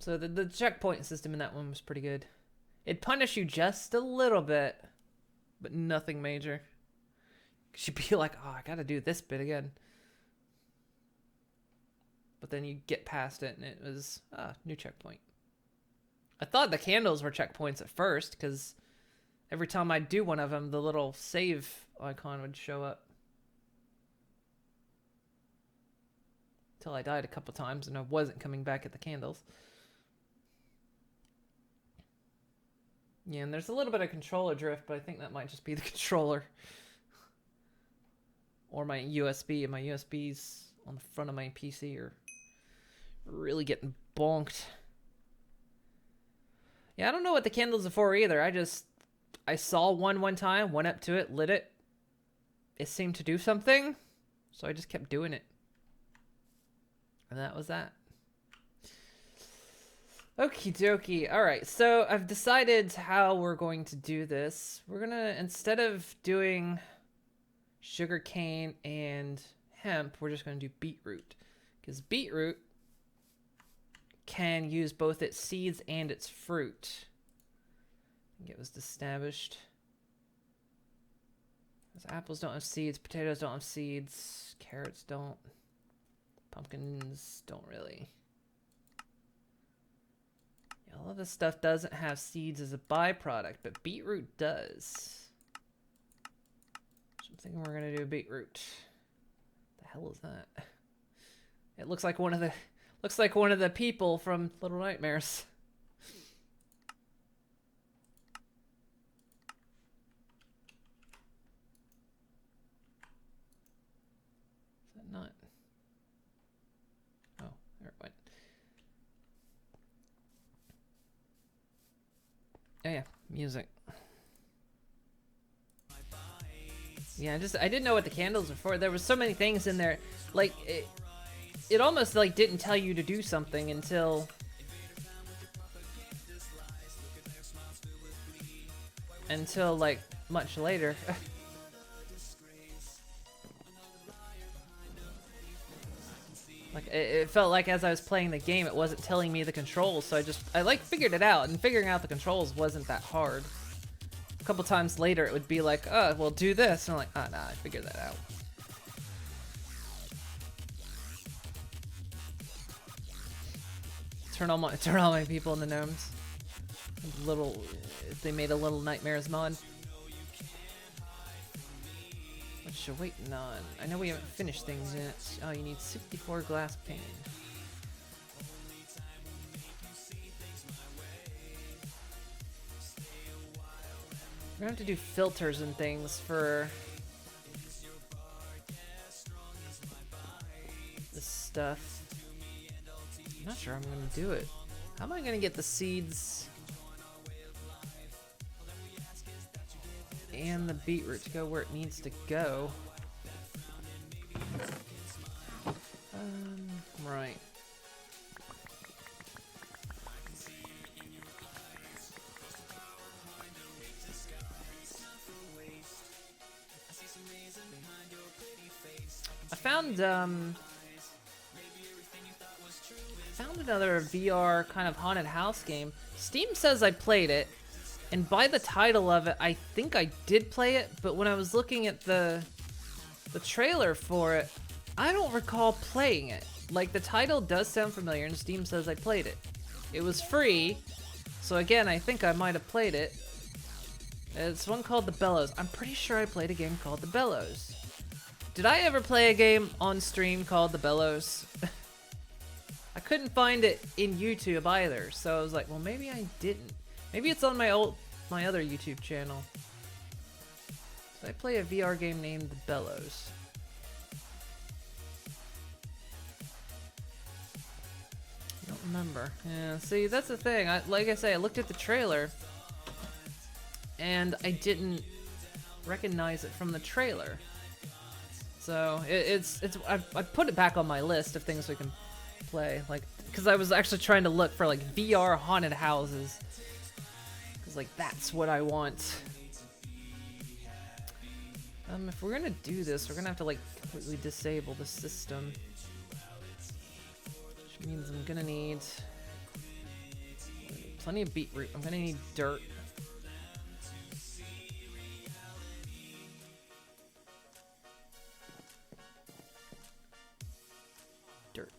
So the checkpoint system in that one was pretty good. It'd punish you just a little bit, but nothing major. You'd be like, oh, I gotta do this bit again. But then you get past it and it was, new checkpoint. I thought the candles were checkpoints at first, because every time I'd do one of them, the little save icon would show up. Until I died a couple times and I wasn't coming back at the candles. Yeah, and there's a little bit of controller drift, but I think that might just be the controller. Or my USB, and my USBs on the front of my PC are really getting bonked. Yeah, I don't know what the candles are for either. I saw one time, went up to it, lit it. It seemed to do something, so I just kept doing it. And that was that. Okie dokie. Alright, so I've decided how we're going to do this. We're gonna, instead of doing sugarcane and hemp, we're just gonna do beetroot. Because beetroot can use both its seeds and its fruit. I think it was established. Because apples don't have seeds, potatoes don't have seeds, carrots don't, pumpkins don't really. Yeah, all of this stuff doesn't have seeds as a byproduct, but beetroot does. So I'm thinking we're gonna do beetroot. The hell is that? It looks like one of the people from Little Nightmares. Is that not? Oh, there it went. Oh yeah, music. Yeah, I didn't know what the candles were for. There was so many things in there. Like, it almost like didn't tell you to do something until like much later. Like it felt like as I was playing the game, it wasn't telling me the controls, so I like figured it out, and figuring out the controls wasn't that hard. A couple times later, it would be like, oh, well, do this, and I'm like, oh, nah, I figured that out. Turn all my people into gnomes. They made a Little Nightmares mod. What you waiting on? I know we haven't finished things yet. Oh, you need 64 glass pane. We're gonna have to do filters and things for this stuff. I'm not sure I'm gonna do it. How am I gonna get the seeds and the beetroot to go where it needs to go? Right. I found another VR kind of haunted house game. Steam says I played it, and by the title of it, I think I did play it, but when I was looking at the trailer for it, I don't recall playing it. Like, the title does sound familiar, and Steam says I played it. It was free, so again, I think I might have played it. It's one called The Bellows. I'm pretty sure I played a game called The Bellows. Did I ever play a game on stream called The Bellows? I couldn't find it in YouTube either, so I was like, well, maybe I didn't. Maybe it's on my other YouTube channel. So I play a VR game named The Bellows. I don't remember. Yeah, see, that's the thing. Like I say, I looked at the trailer, and I didn't recognize it from the trailer. So I put it back on my list of things we can play, like, because I was actually trying to look for like VR haunted houses, because like that's what I want. If we're gonna do this, we're gonna have to like completely disable the system, which means I'm gonna need plenty of beetroot. I'm gonna need dirt. Dirt.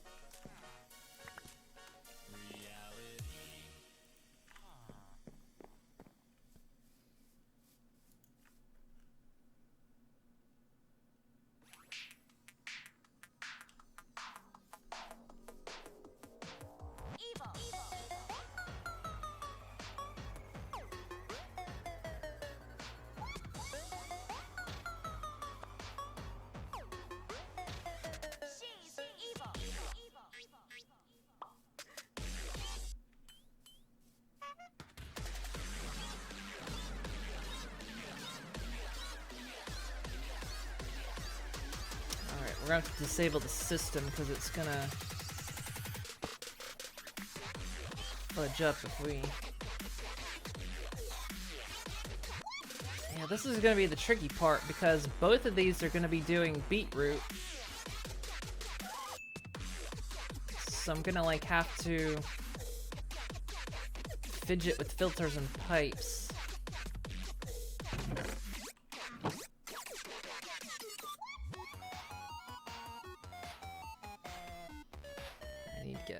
We're gonna have to disable the system because it's gonna fudge up if we... Yeah, this is gonna be the tricky part because both of these are gonna be doing beetroot. So I'm gonna like have to fidget with filters and pipes.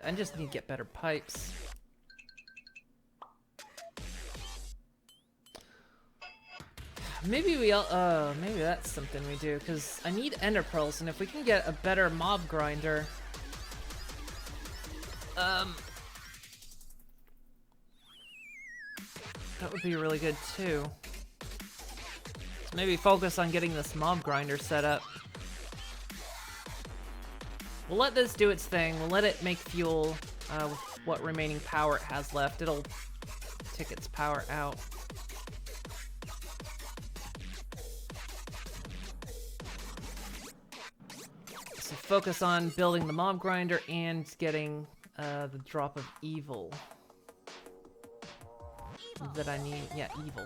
I just need to get better pipes. Maybe maybe that's something we do, because I need ender pearls, and if we can get a better mob grinder, that would be really good too. So maybe focus on getting this mob grinder set up. We'll let this do its thing. We'll let it make fuel with what remaining power it has left. It'll take its power out. So focus on building the mob grinder and getting the drop of evil that I need. Yeah, evil.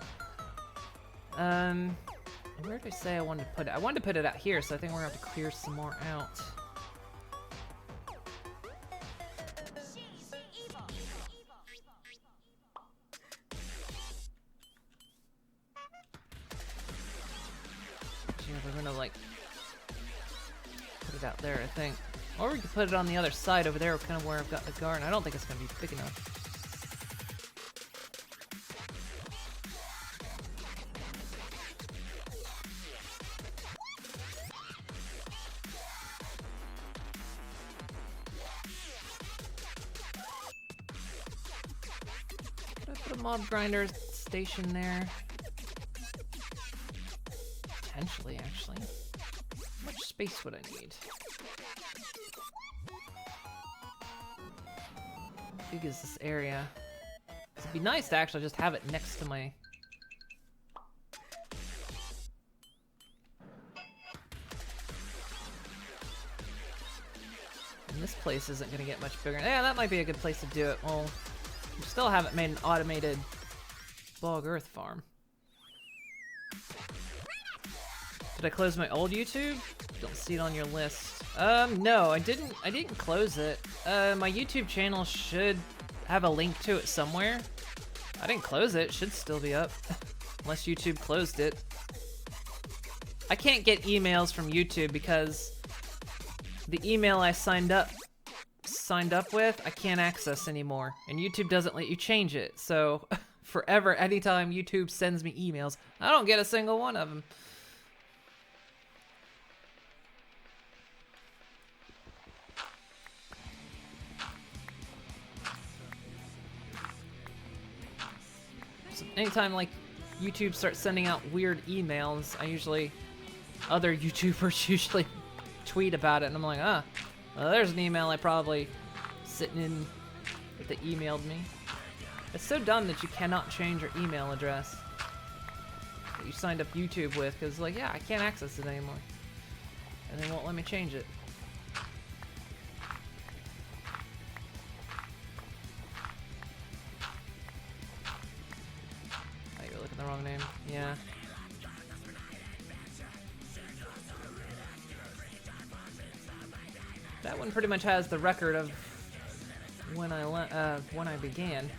Where did I say I wanted to put it? I wanted to put it out here, so I think we're gonna have to clear some more out. We're gonna like put it out there, I think, or we could put it on the other side over there, kind of where I've got the garden. I don't think it's gonna be big enough. Could I put a mob grinder station there? Potentially, actually. How much space would I need? How big is this area? It'd be nice to actually just have it next to my... And this place isn't gonna get much bigger. Yeah, that might be a good place to do it. Well, we still haven't made an automated bog earth farm. Did I close my old YouTube? Don't see it on your list. No, I didn't close it. My YouTube channel should have a link to it somewhere. I didn't close it. It should still be up. Unless YouTube closed it. I can't get emails from YouTube because the email I signed up with, I can't access anymore. And YouTube doesn't let you change it. So forever, anytime YouTube sends me emails, I don't get a single one of them. Anytime like YouTube starts sending out weird emails, other YouTubers usually tweet about it, and I'm like, well, there's an email I probably sitting in that they emailed me. It's so dumb that you cannot change your email address that you signed up YouTube with, because like, yeah, I can't access it anymore, and they won't let me change it. The wrong name. Yeah. That one pretty much has the record of when I began.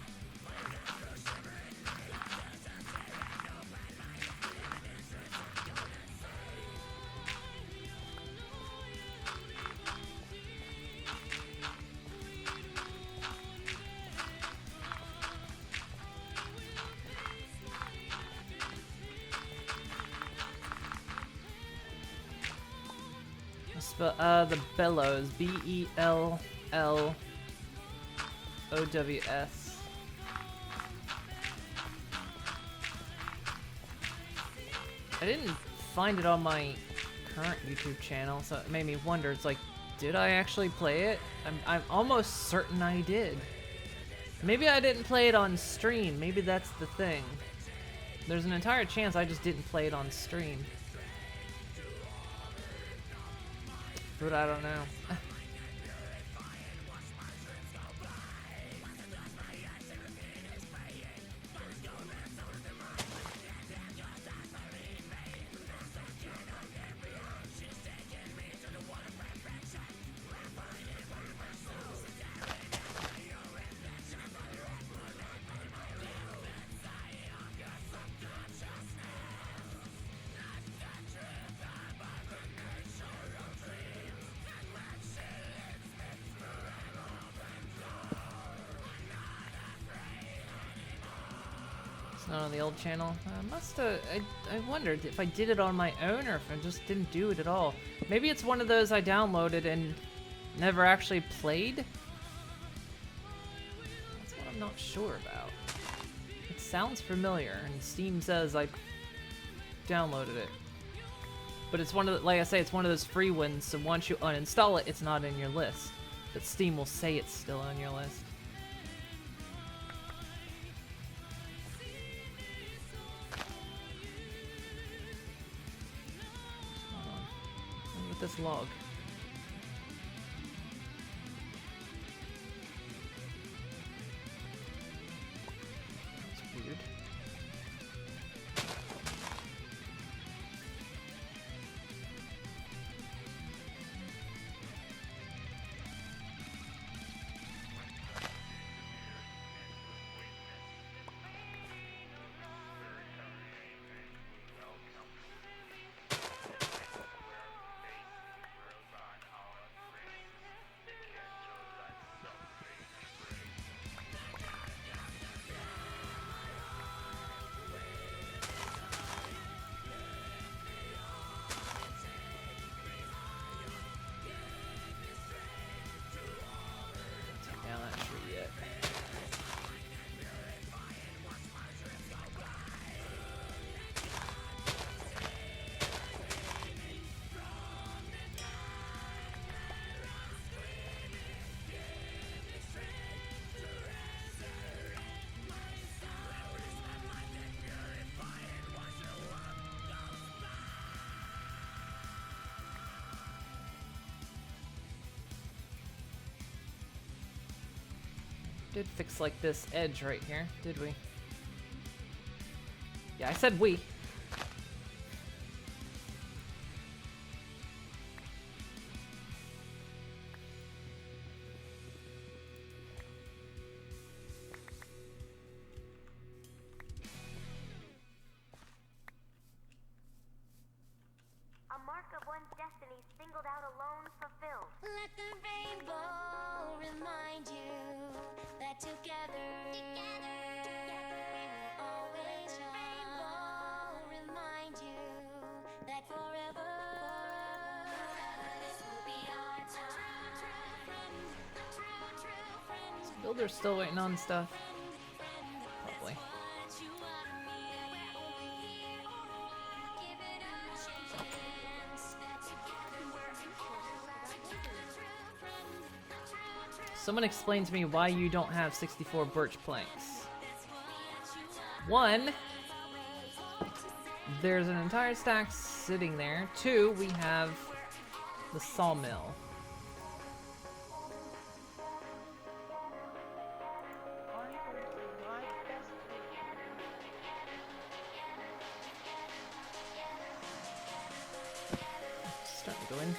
The Bellows. Bellows. I didn't find it on my current YouTube channel, so it made me wonder. It's like, did I actually play it? I'm almost certain I did. Maybe I didn't play it on stream. Maybe that's the thing. There's an entire chance I just didn't play it on stream. But I don't know. Not on the old channel. I wondered if I did it on my own or if I just didn't do it at all. Maybe it's one of those I downloaded and never actually played? That's what I'm not sure about. It sounds familiar, and Steam says I downloaded it. But it's one of the, like I say, it's one of those free ones, so once you uninstall it, it's not in your list. But Steam will say it's still on your list. This log. That's weird. Did fix like this edge right here, did we? Yeah, I said we. A mark of one's destiny singled out alone, fulfilled. Let the rainbow remind you that together we will always shine. Remind you that forever this will be our time. True friends. Builder's still waiting on stuff. Probably. Someone explain to me why you don't have 64 birch planks. One, there's an entire stack sitting there. Two, we have the sawmill. Starting to go in.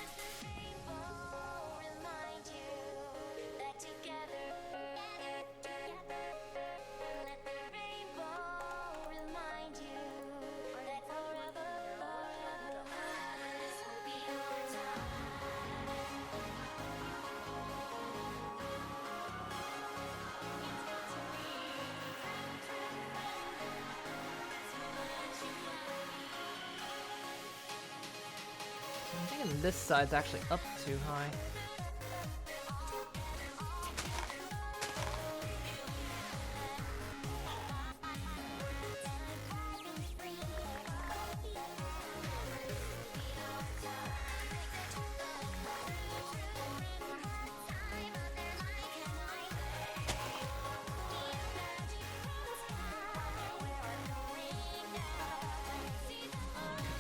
this side's actually up too high.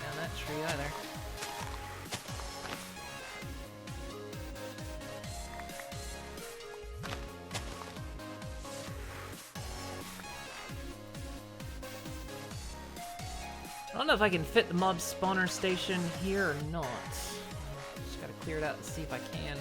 Down that tree either. I don't know if I can fit the mob spawner station here or not. Just gotta clear it out and see if I can.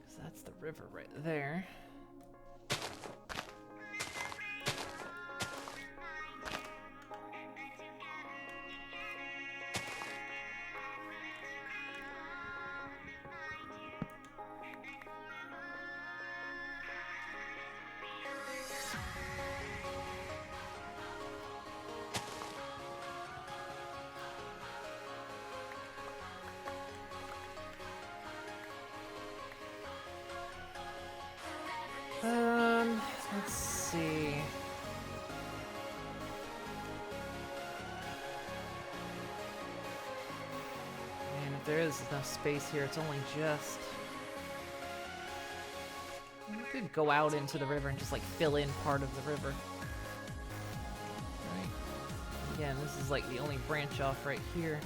Because that's the river right there. Let's see. Man, if there is enough space here, it's only just... We could go out into the river and just like fill in part of the river. Right. Again, this is like the only branch off right here.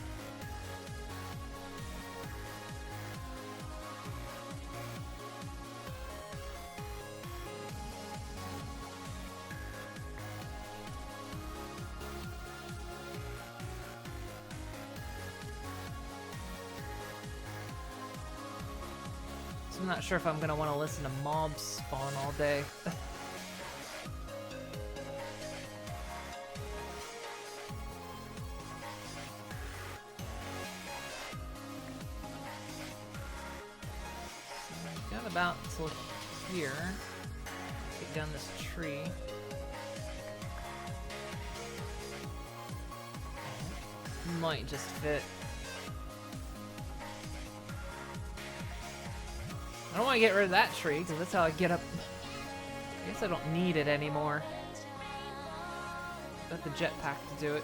I'm not sure if I'm gonna want to listen to mobs spawn all day. So we've got about until here. Take down this tree. Might just fit. I don't want to get rid of that tree, because that's how I get up. I guess I don't need it anymore. Got the jetpack to do it.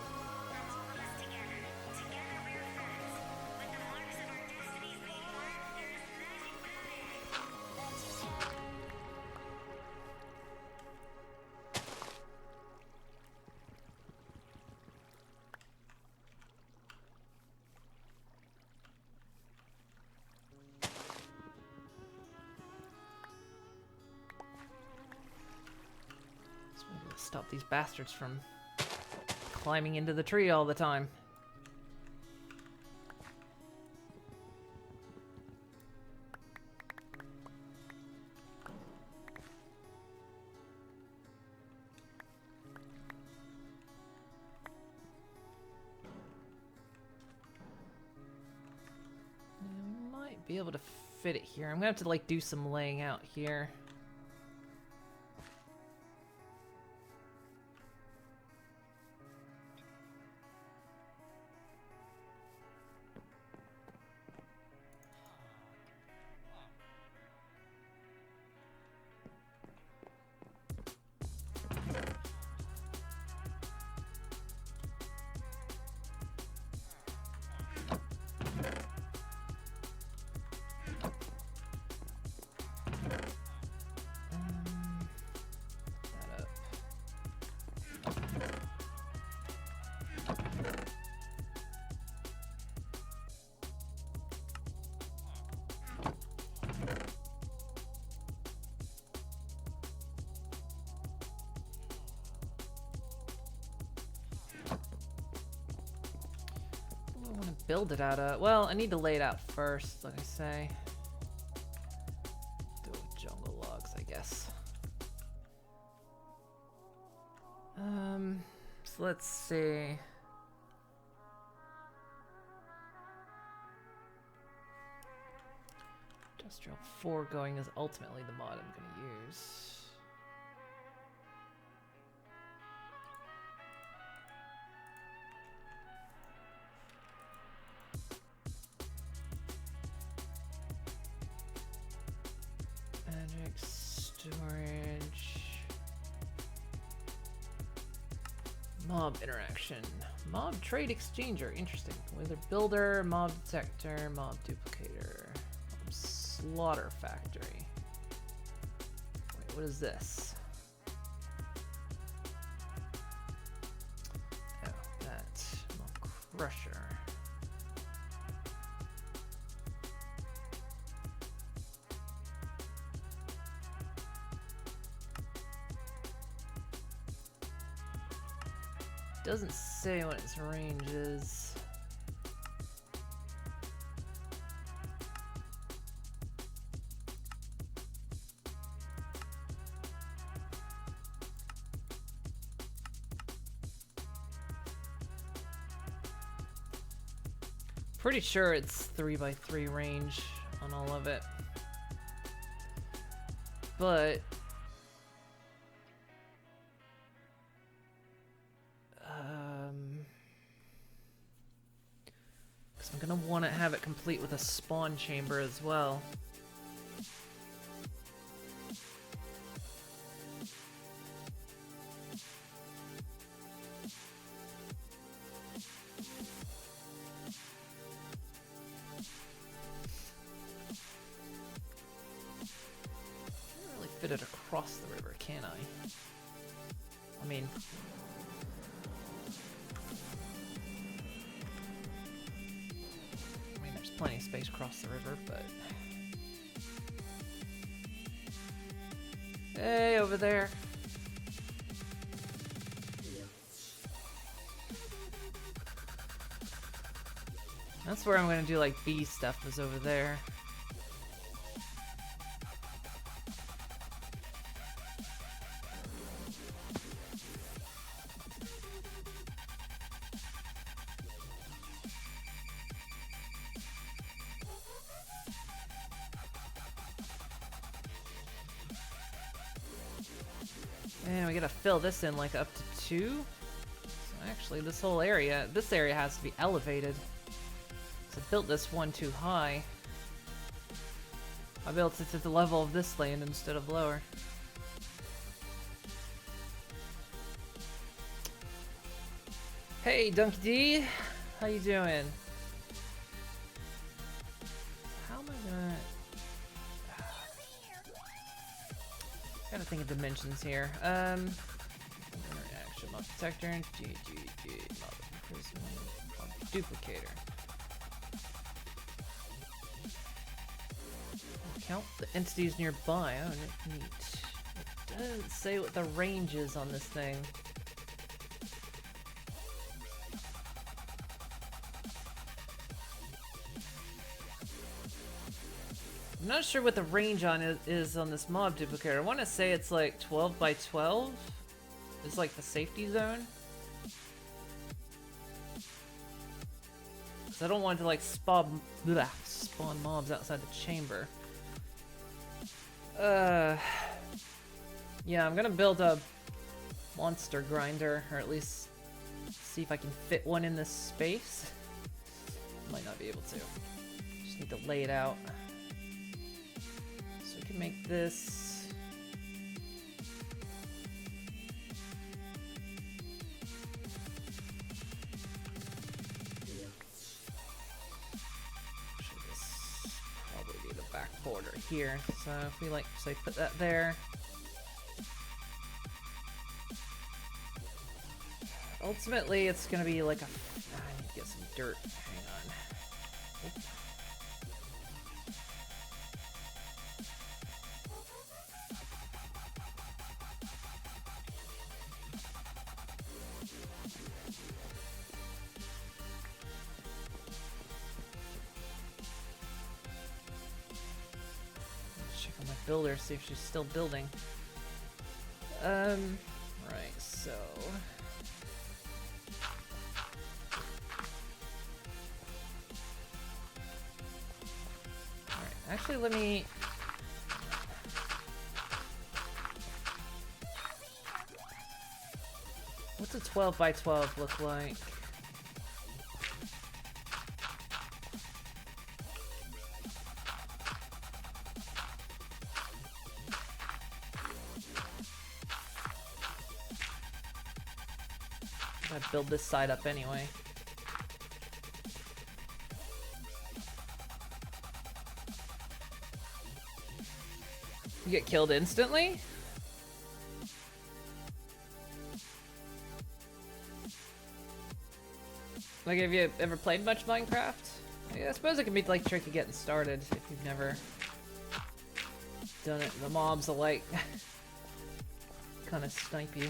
Stop these bastards from climbing into the tree all the time. I might be able to fit it here. I'm gonna have to like do some laying out here. Build it out of... Well, I need to lay it out first, like I say. Do it with jungle logs, I guess. So let's see. foregoing is ultimately the mod I'm gonna use. Magic storage. Mob interaction. Mob trade exchanger. Interesting. Wither builder, mob detector, mob duplicator, mob slaughter factory. Wait, what is this? Oh, that. Mob crusher. Doesn't say what its range is. Pretty sure it's 3x3 range on all of it. But because I'm gonna want to have it complete with a spawn chamber as well. Can't really fit it across the river, can I? I mean, there's plenty of space across the river, but... Hey, over there. That's where I'm gonna do like bee stuff, is over there. And we gotta fill this in like up to 2. So actually, this whole area, this area has to be elevated. So I built this one too high. I built it to the level of this land instead of lower. Hey, Donkey D, how you doing? How am I gonna? Gotta think of dimensions here. Interaction, mob detector, mob imprisonment, mob duplicator. Count the entities nearby. Oh, neat. It doesn't say what the range is on this thing. I'm not sure what the range on it is on this mob duplicator. I want to say it's like 12 by 12. It's like the safety zone. Because I don't want to like spawn mobs outside the chamber. Yeah, I'm gonna build a monster grinder, or at least see if I can fit one in this space. Might not be able to. Just need to lay it out. So we can make this. Should this probably be the back border here. So if we like, say, put that there. Ultimately, it's gonna be like a. I need to get some dirt. Hang on. Oop. Let's check on my builder, see if she's still building. Right, so. Actually, let me What's a 12 by 12 look like? I build this side up anyway. You get killed instantly? Like, have you ever played much Minecraft? Yeah, I suppose it can be like tricky getting started if you've never done it. The mobs will like kind of snipe you.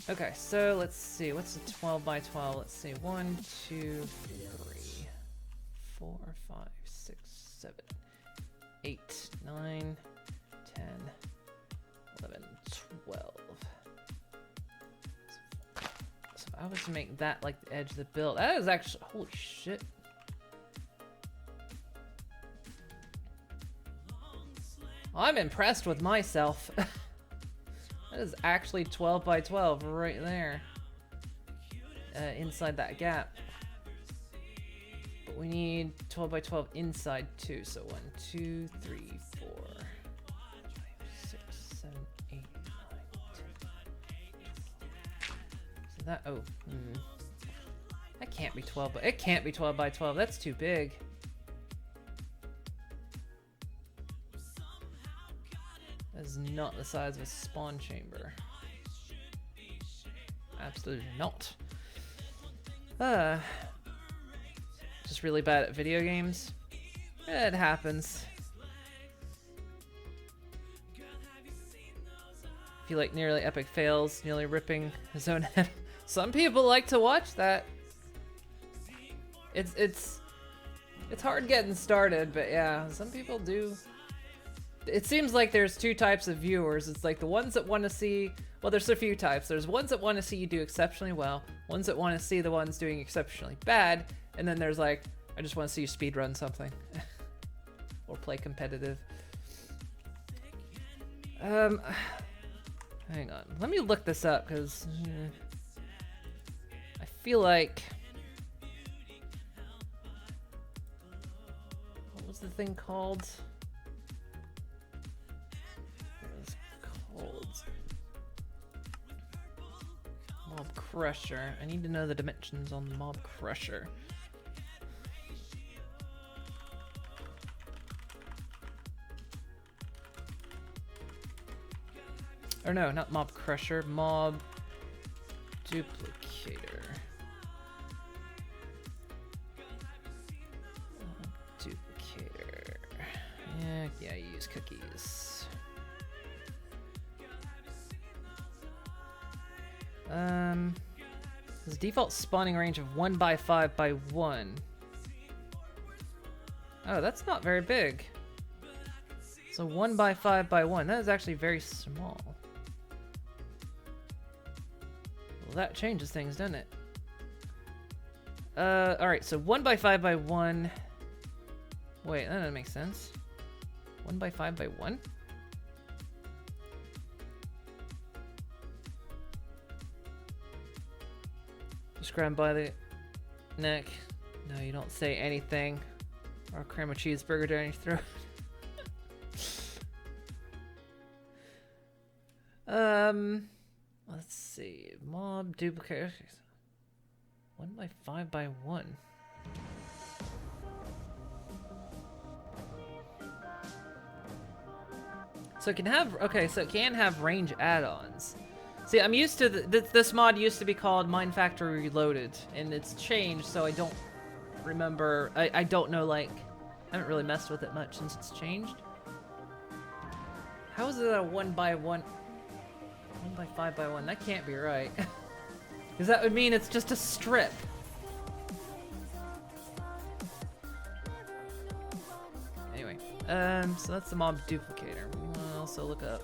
Okay, so let's see. What's a 12 by 12? Let's see. 1, 2, 3, 4, 5, 6, 7, 8, 9, 10, 11, 12. So if I was to make that like the edge of the build, that is actually, holy shit. I'm impressed with myself. That is actually 12 by 12 right there. Inside that gap. But we need 12 by 12 inside too. So 1, 2, 3, 4, 5, 6, 7, 8, 9, 10. So that, oh. That can't be 12, but it can't be 12 by 12. That's too big. That is not the size of a spawn chamber. Absolutely not. Just really bad at video games. It happens. If you like nearly epic fails, nearly ripping his own head. Some people like to watch that. It's hard getting started, but yeah, some people do. It seems like there's two types of viewers. It's like the ones that want to see, well, there's a few types. There's ones that want to see you do exceptionally well, ones that want to see the ones doing exceptionally bad, and then there's like, I just want to see you speedrun something. Or play competitive. Hang on. Let me look this up, because I feel like... What was the thing called? Mob Crusher. I need to know the dimensions on the Mob Crusher. Or no, not Mob Crusher, Mob Duplicator. Mob Duplicator. Yeah, you use cookies. There's a default spawning range of 1 by 5 by 1. Oh, that's not very big. So 1 by 5 by 1. That is actually very small. Well, that changes things, doesn't it? Alright, so 1 by 5 by 1. Wait, that doesn't make sense. 1 by 5 by 1? Just grab by the neck. No, you don't say anything. Or cram a cheeseburger down your throat. Let's see. Mob duplicate. 1 by 5 by 1. So it can have, okay, so it can have range add-ons. See, I'm used to, this mod used to be called Mine Factory Reloaded, and it's changed, so I don't remember, I don't know, like, I haven't really messed with it much since it's changed. How is it a 1 by 1? 1 by 5 by 1, that can't be right. Because that would mean it's just a strip. Anyway, so that's the Mob Duplicator. We want to also look up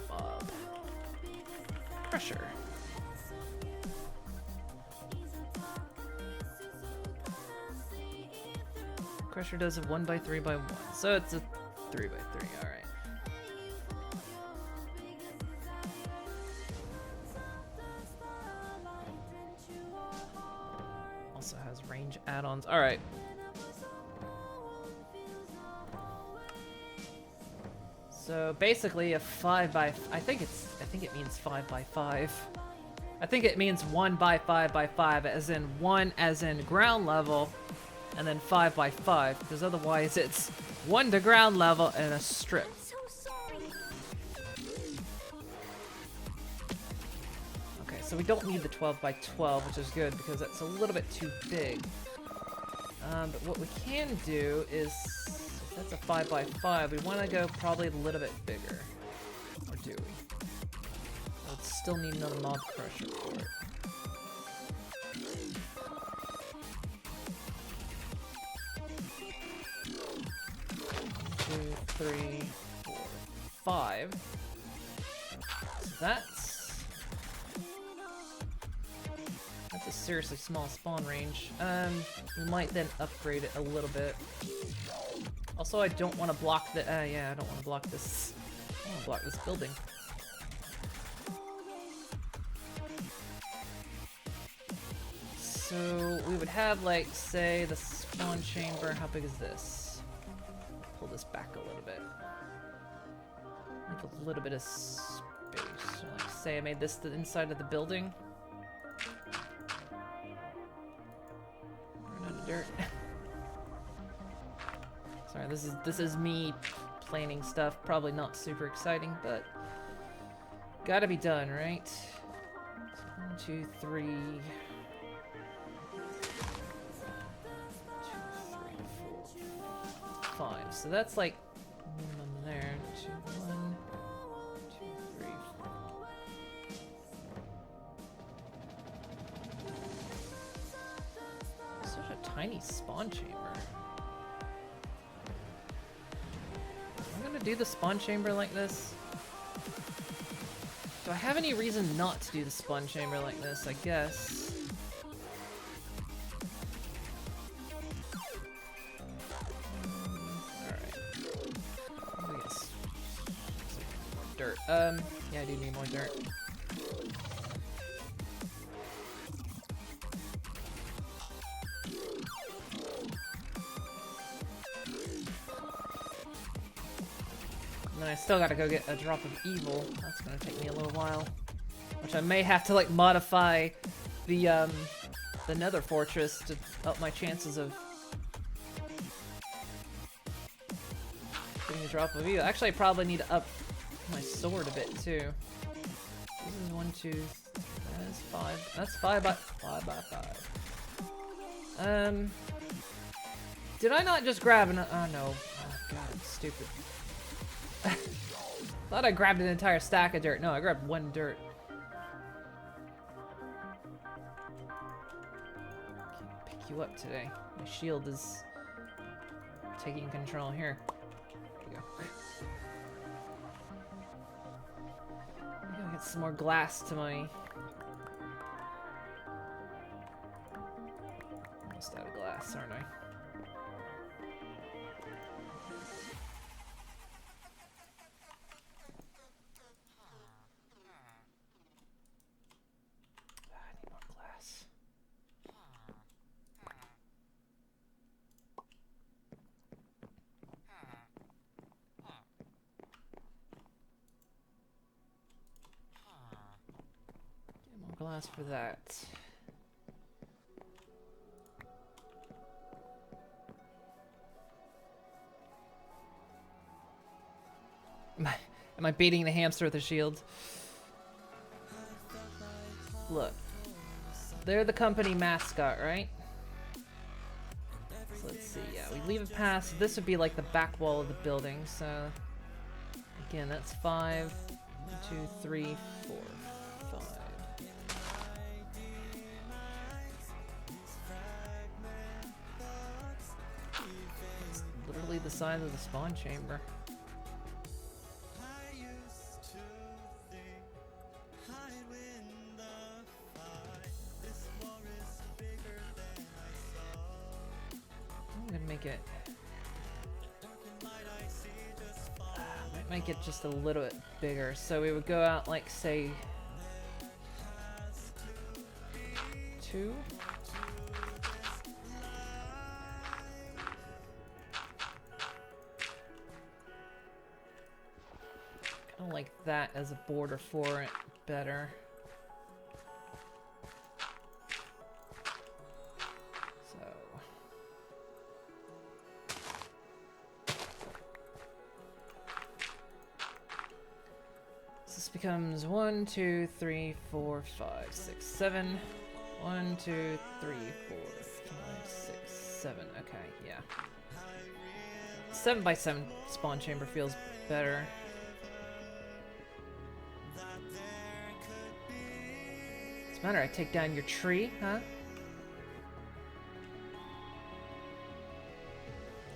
Mob Crusher. Crusher does a 1 by 3 by 1, so it's a 3 by 3. All right. Also has range add-ons. All right. So basically, a 5 by I think it means 5 by 5. I think it means 1 by 5 by 5, as in 1 as in ground level, and then 5 by 5, because otherwise it's 1 to ground level and a strip. So sorry. Okay, so we don't need the 12 by 12, which is good because that's a little bit too big. But what we can do is, if that's a 5 by 5, we want to go probably a little bit bigger. Or do we? We'll still need another mob crusher for it. Two, three, 4, 5. So that's a seriously small spawn range. We might then upgrade it a little bit. Also, I don't want to block the. Yeah, I don't want to block this. I want to block this building. So we would have, like, say, the spawn chamber. How big is this? Pull this back a little bit. Like a little bit of space. So, like, say I made this the inside of the building. Run out of dirt. Sorry, this is me planning stuff. Probably not super exciting, but gotta be done, right? 1, 2, 3. 2, 3, 4, 5. So that's like minimum there. 2, 1, 2, 3, 4. Such a tiny spawn chamber. I'm gonna do the spawn chamber like this. Do I have any reason not to do the spawn chamber like this? I guess. Alright. I guess. More dirt. Yeah, I do need more dirt. And then I still gotta go get a drop of evil. That's gonna take me a little while. Which I may have to, like, modify the nether fortress to up my chances of getting a drop of evil. Actually, I probably need to up my sword a bit, too. This is 1, 2, 3, that's 5. That's 5 by 5. Did I not just grab an... Oh, no. Oh, God, I'm stupid. Thought I grabbed an entire stack of dirt. No, I grabbed 1 dirt. Can't pick you up today. My shield is taking control here. There you go. I gotta get some more glass to my... Almost out of glass, aren't I? Glass for that. Am I baiting the hamster with a shield? Look. They're the company mascot, right? So let's see, yeah, we leave it past. This would be like the back wall of the building, so... Again, that's 5, 1, 2, 3, 4, 5. It's literally the size of the spawn chamber. I'm gonna make it Might make it just a little bit bigger. So we would go out like, say, 2. Kind of like that as a border for it better. So this becomes 1, 2, 3, 4, 5, 6, 7. 1, 2, 3, 4, 5, 6, 7. Okay, yeah. 7 by 7 spawn chamber feels better. What's the matter? I take down your tree, huh?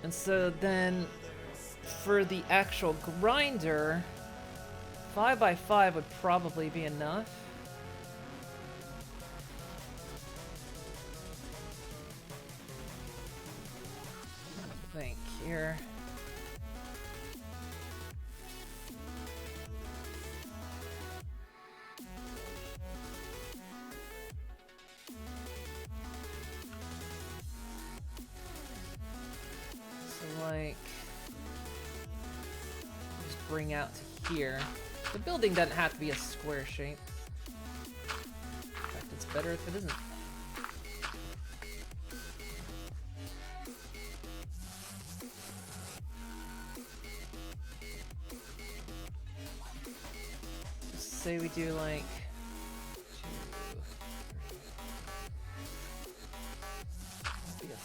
And so then for the actual grinder, 5 by 5 would probably be enough. I think here. So like, just bring out to here. The building doesn't have to be a square shape. In fact, it's better if it isn't. Just say we do like 2, 3.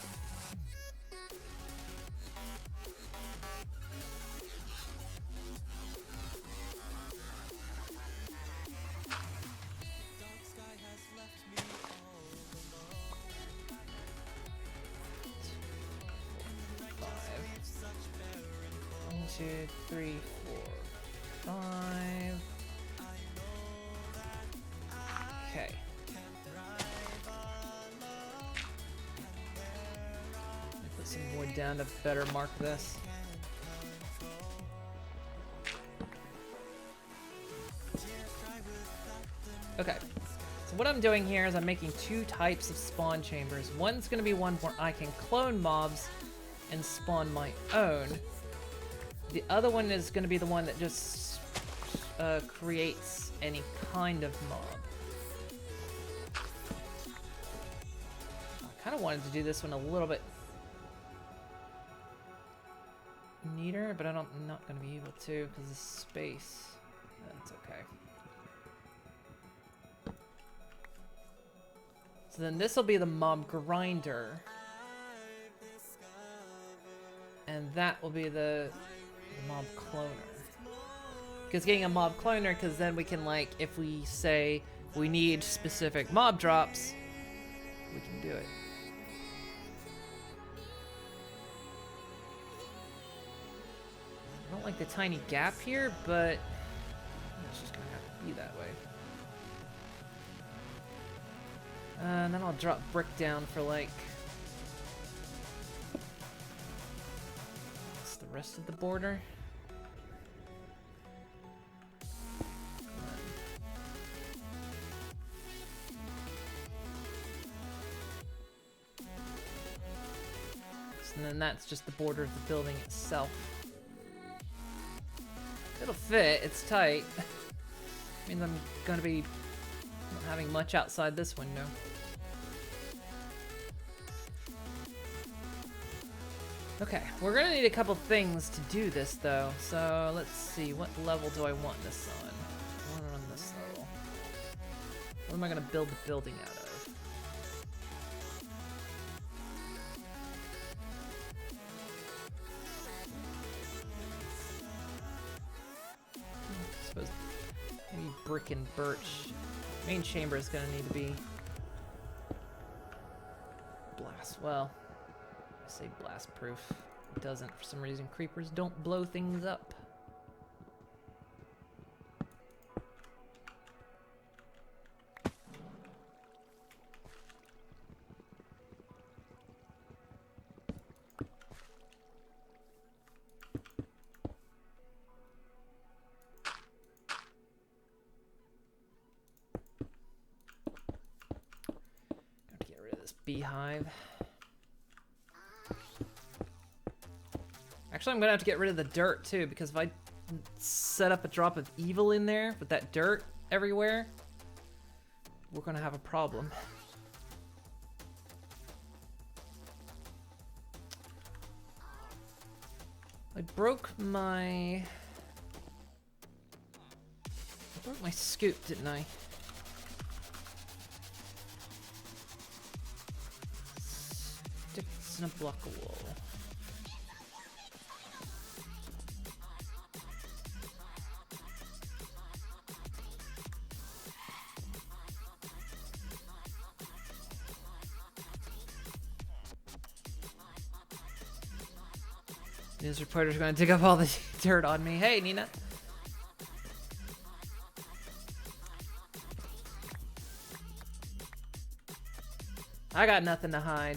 Two, 3, 4, 5. Okay. Put some wood down to better mark this. Okay. So what I'm doing here is I'm making 2 types of spawn chambers. One's going to be one where I can clone mobs and spawn my own. The other one is going to be the one that just creates any kind of mob. I kind of wanted to do this one a little bit neater, but I'm not going to be able to because of space. That's okay. So then this will be the mob grinder. And that will be the mob cloner. Because getting a mob cloner, because then we can, like, if we say we need specific mob drops, we can do it. I don't like the tiny gap here, but it's just gonna have to be that way. And then I'll drop brick down for, like, what's the rest of the border? And then that's just the border of the building itself. It'll fit, it's tight. Means I'm gonna be not having much outside this window. Okay, we're gonna need a couple things to do this though. So let's see, what level do I want this on? I want it on this level. What am I gonna build the building out of? I suppose maybe brick and birch. Main chamber is gonna need to be blast. Well, I say blast proof. It doesn't for some reason. Creepers don't blow things up. beehive. Actually, I'm gonna have to get rid of the dirt too, because if I set up a drop of evil in there with that dirt everywhere, we're gonna have a problem. I broke my scoop, didn't I? Sticks in a block of wool. News reporter's gonna dig up all the dirt on me. Hey, Nina. I got nothing to hide.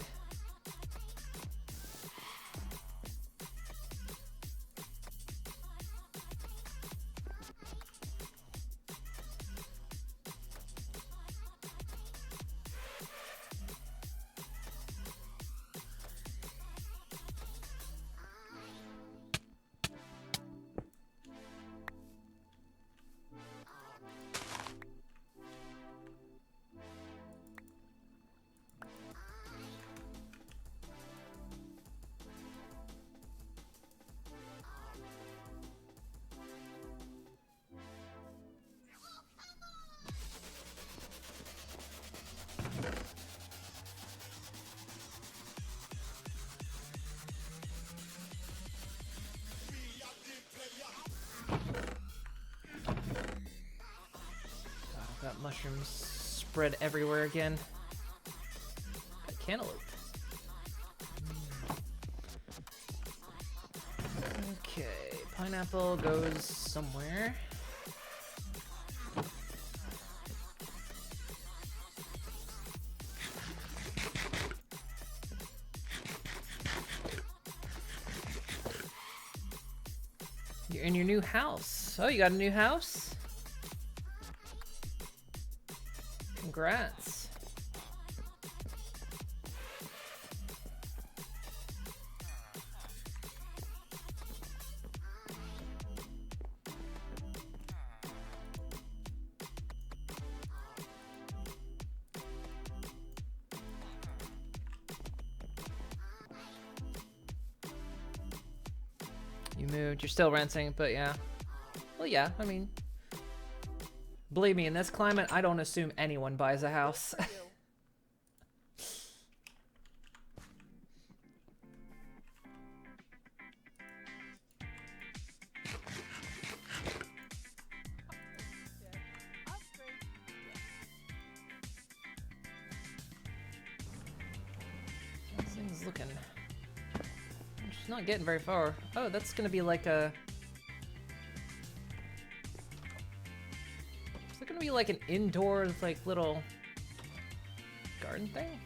Got mushrooms spread everywhere again. Got cantaloupe. Okay, pineapple goes somewhere. You're in your new house. Oh, you got a new house? Congrats. You moved, you're still renting, but yeah. Well, yeah, I mean, believe me, in this climate, I don't assume anyone buys a house. This thing's looking... She's not getting very far. Oh, that's gonna be like a... Is that gonna be like an indoor, like, little garden thing?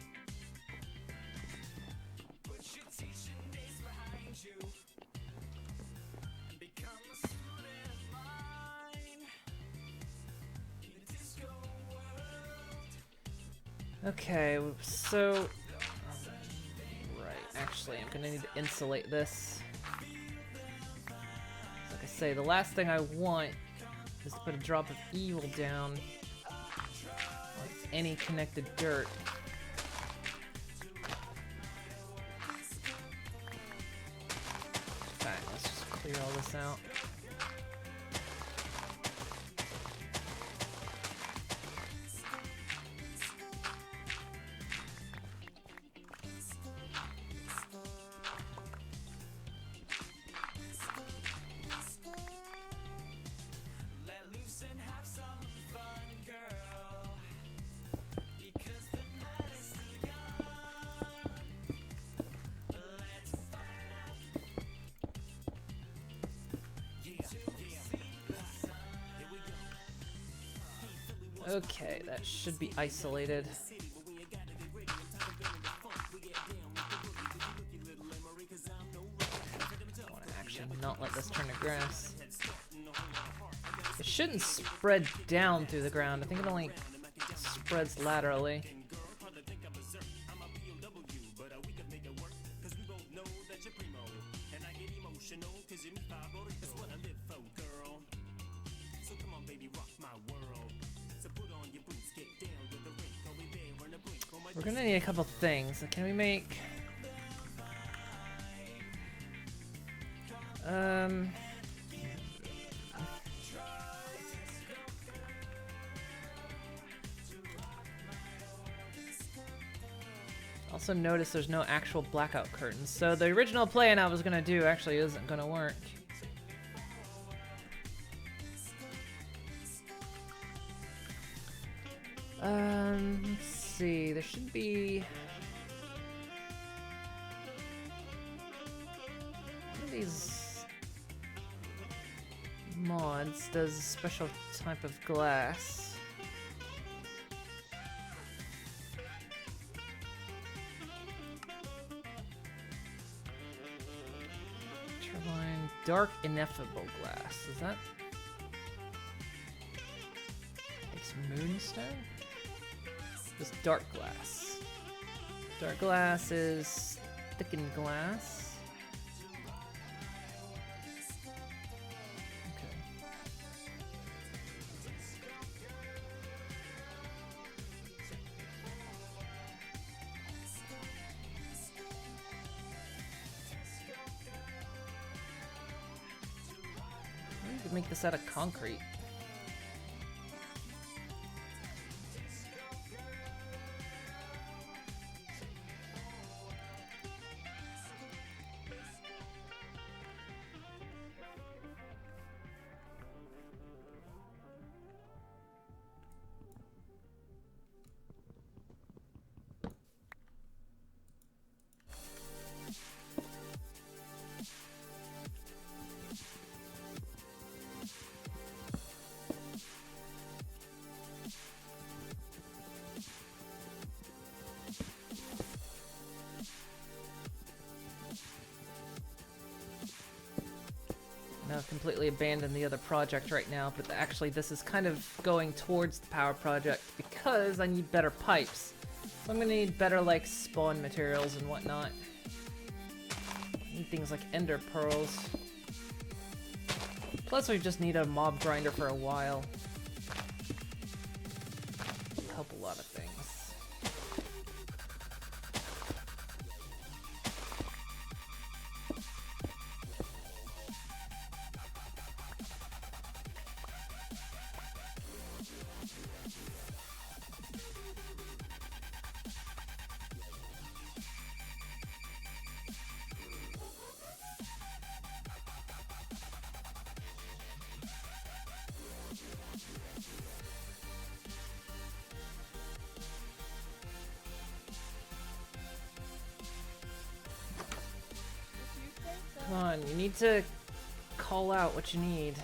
Okay, so... Right, actually, I'm gonna need to insulate this. Like I say, the last thing I want is to put a drop of evil down on any connected dirt. Alright, let's just clear all this out. Okay, that should be isolated. I want to actually not let this turn to grass. It shouldn't spread down through the ground. I think it only spreads laterally. We're gonna need a couple things. Can we make... Also notice there's no actual blackout curtains, so the original plan I was gonna do actually isn't gonna work. Let's see, there should be... One of these mods does a special type of glass. Turbine dark ineffable glass. Is that? It's moonstone? This dark glass. Dark glass is thickened glass. Okay. We could make this out of concrete. I've completely abandoned the other project right now, but actually this is kind of going towards the power project because I need better pipes. So I'm gonna need better like spawn materials and whatnot. I need things like ender pearls. Plus we just need a mob grinder for a while. Help a lot of things. Come on, you need to call out what you need.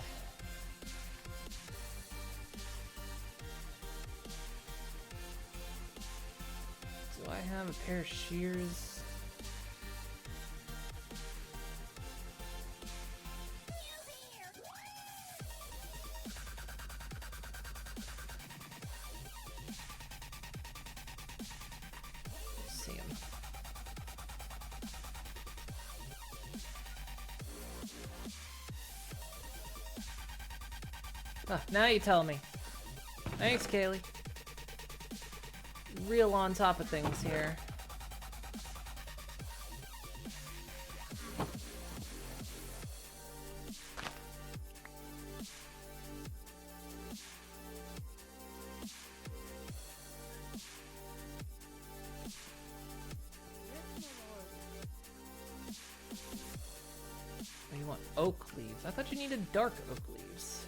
Do I have a pair of shears? See him. Ah, now you tell me. Thanks, Kaylee. Real on top of things here. Oh, you want oak leaves? I thought you needed dark oak leaves.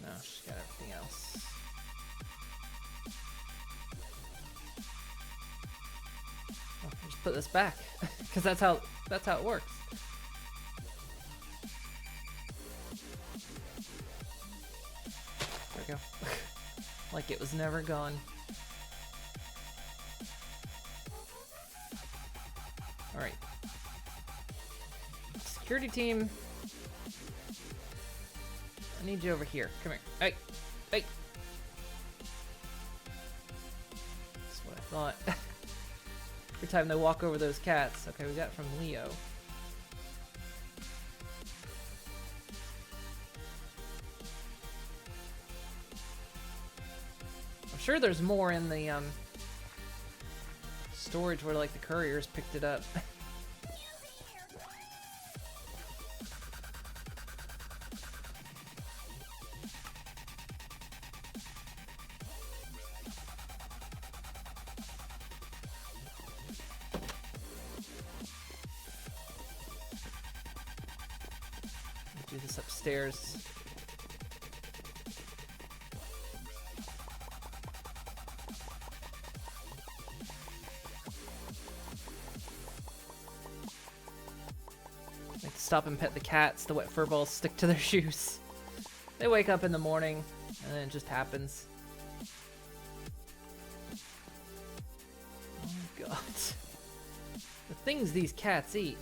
No, she's got everything else. Oh, just put this back, because that's how it works. There we go. Like it was never gone. Alright. Security team. I need you over here. Come here. Hey! Hey! That's what I thought. Every time they walk over those cats. Okay, we got it from Leo. I'm sure there's more in the storage where like the couriers picked it up. Do this upstairs. Like stop and pet the cats. The wet fur balls stick to their shoes. They wake up in the morning, and then it just happens. Oh my god. The things these cats eat.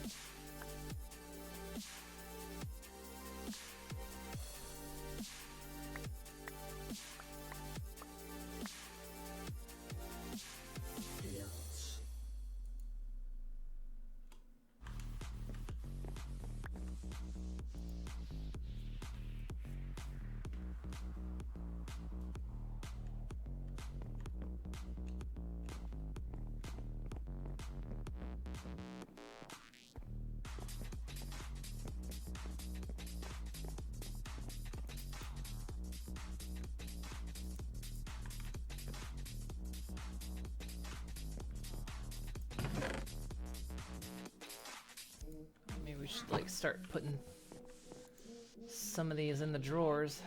Maybe we should like start putting some of these in the drawers.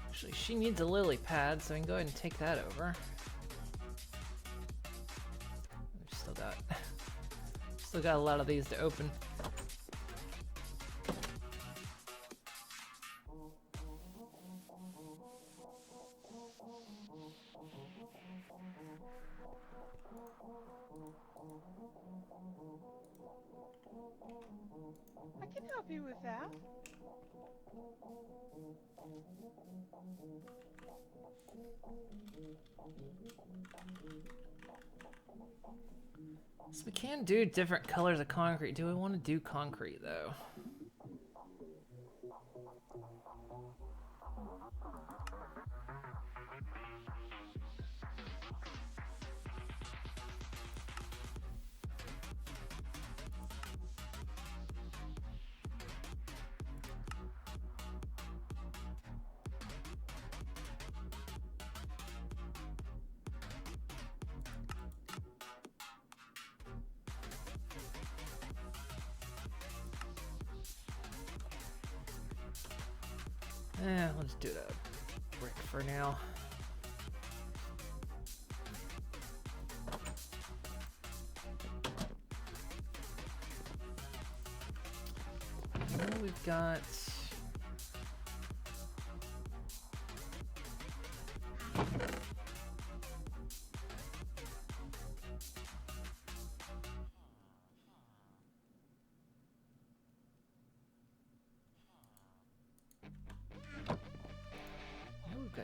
Actually, she needs a lily pad, so we can go ahead and take that over. We've still got a lot of these to open. I can help you with that. So we can do different colors of concrete. Do I want to do concrete though? Let's do that brick for now. Now we've got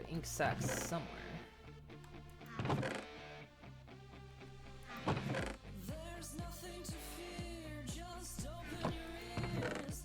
ink sacks somewhere. There's nothing to fear, just open your ears.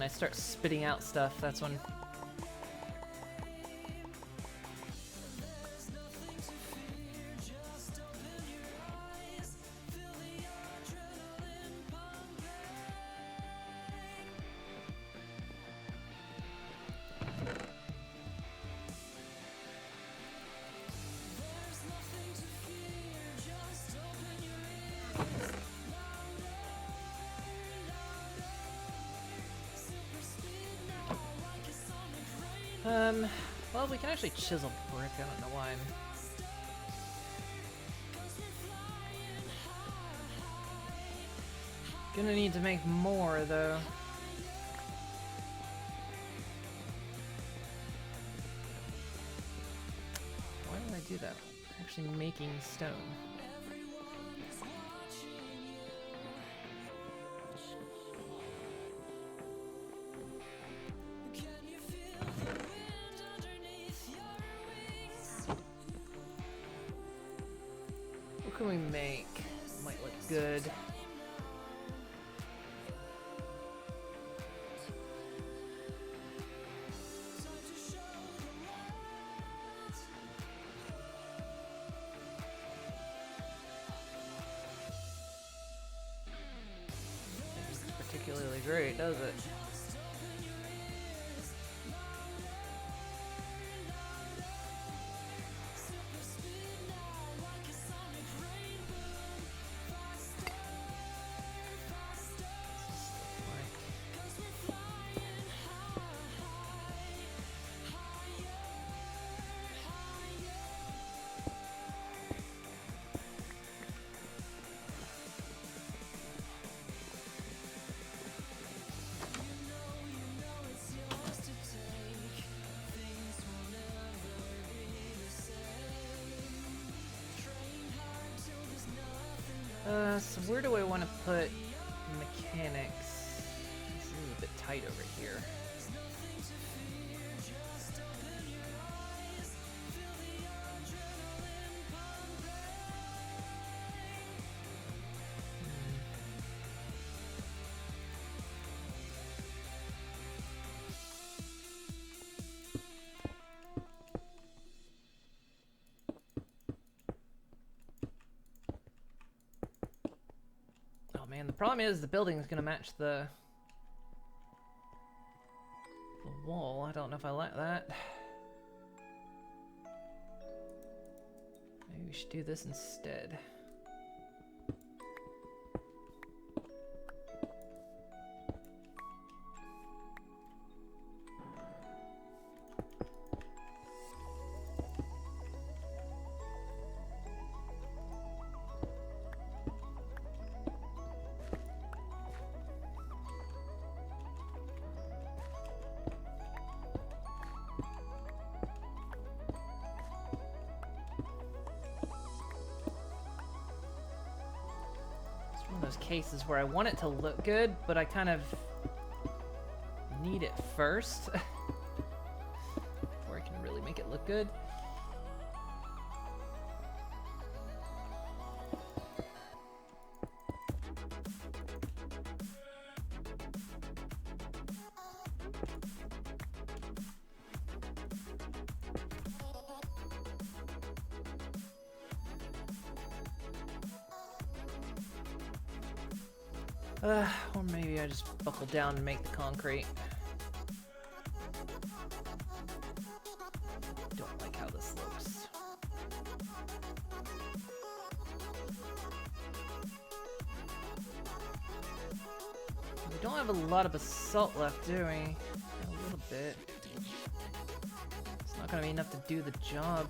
when I start spitting out stuff, that's when... Well, we can actually chisel brick. I don't know why I'm... Gonna need to make more, though. Why did I do that? Actually making stone. What can we make? Might look good. Isn't particularly great, does it? So where do I want to put mechanics? This is a bit tight over here. Man, the problem is the building is going to match the wall. I don't know if I like that. Maybe we should do this instead. Cases where I want it to look good, but I kind of need it first before I can really make it look good. Or maybe I just buckle down and make the concrete. Don't like how this looks. We don't have a lot of basalt left, do we? A little bit. It's not gonna be enough to do the job.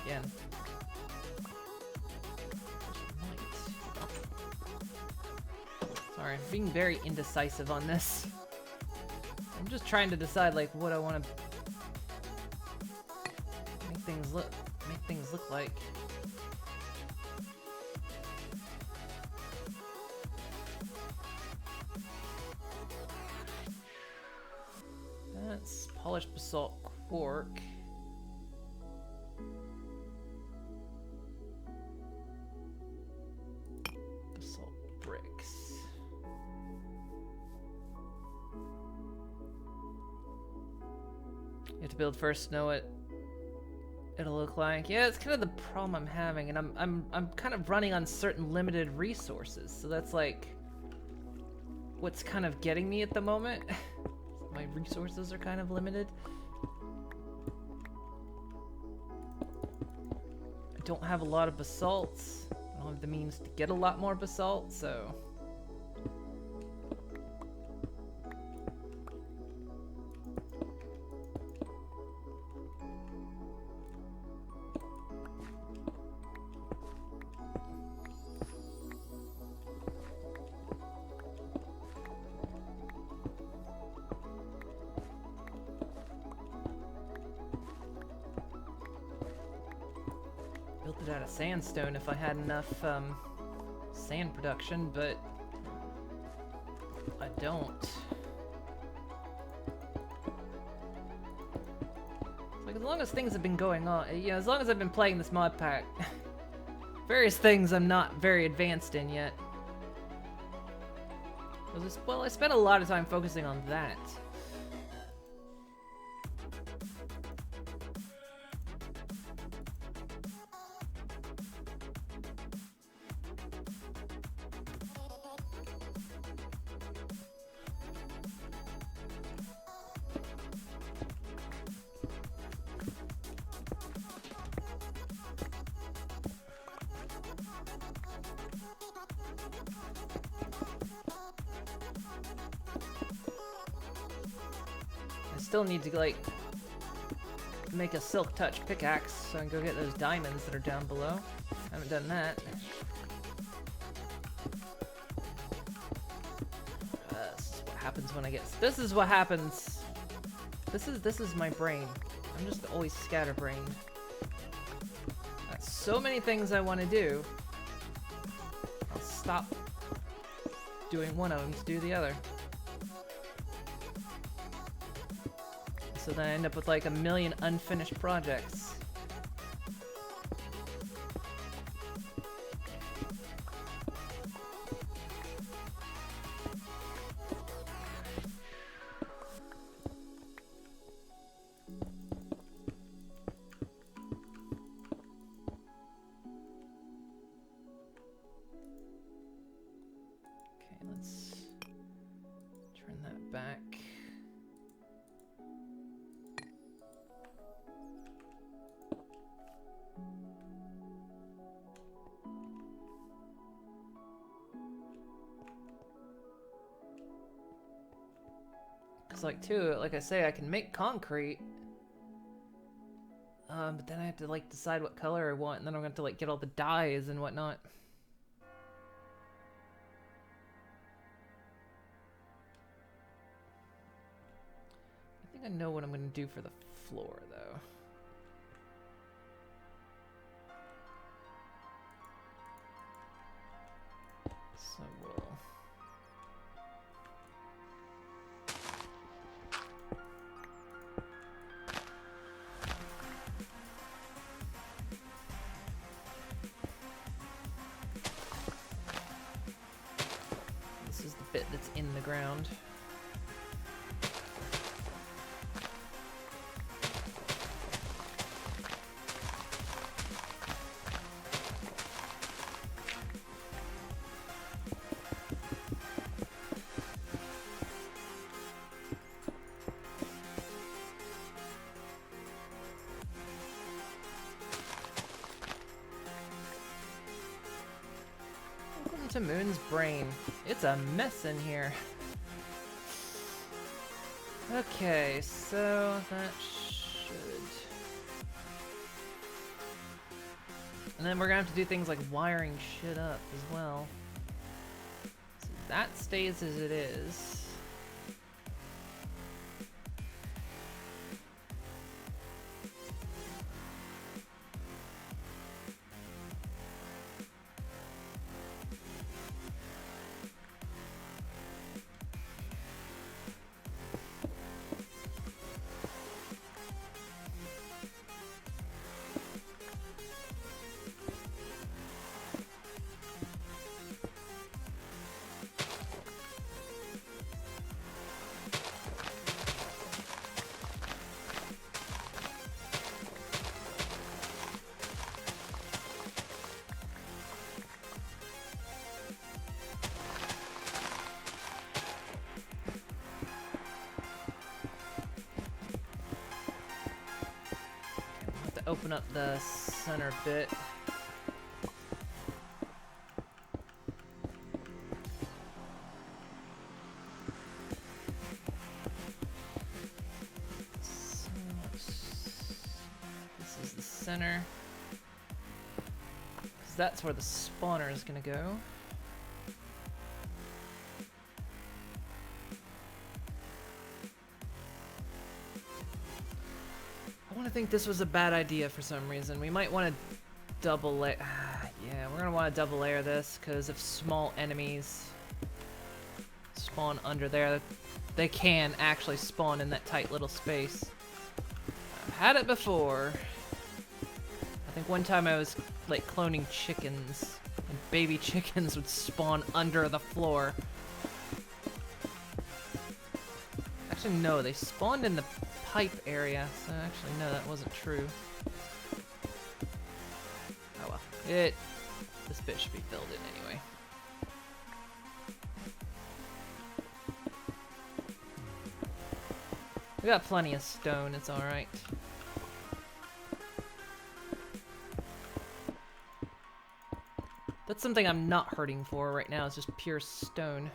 Again. Sorry, I'm being very indecisive on this. I'm just trying to decide like what I want to make things look like. That's polished basalt quark. have to build first, know what it'll look like. Yeah, it's kind of the problem I'm having, and I'm kind of running on certain limited resources, so that's like what's kind of getting me at the moment. My resources are kind of limited. I don't have a lot of basalts. I don't have the means to get a lot more basalt, so built it out of sandstone if I had enough sand production, but I don't. Like, as long as things have been going on, you know, as long as I've been playing this mod pack, various things I'm not very advanced in yet. Well, I spent a lot of time focusing on that. I still need to, like, make a silk touch pickaxe so I can go get those diamonds that are down below. I haven't done that. This is what happens when I get. This is what happens. This is my brain. I'm just always scatterbrained. Got so many things I want to do. I'll stop doing one of them to do the other. So then I end up with like a million unfinished projects. Okay, let's turn that back. Like, too, like I say, I can make concrete, but then I have to like decide what color I want, and then I'm gonna have to like get all the dyes and whatnot. I think I know what I'm gonna do for the floor, though. So we'll bit that's in the ground. Welcome to Moon's Brain. It's a mess in here. Okay, so that should... And then we're gonna have to do things like wiring shit up as well. So that stays as it is. open up the center bit. So, this is the center. 'Cause that's where the spawner is gonna go. I think this was a bad idea for some reason. We might want to double layer. Yeah, we're gonna want to double layer this because if small enemies spawn under there, they can actually spawn in that tight little space. I've had it before. I think one time I was like cloning chickens, and baby chickens would spawn under the floor. Actually, no, they spawned in the pipe area, so actually no, that wasn't true. Oh well, this bit should be filled in anyway. We got plenty of stone, it's alright. That's something I'm not hurting for right now, it's just pure stone.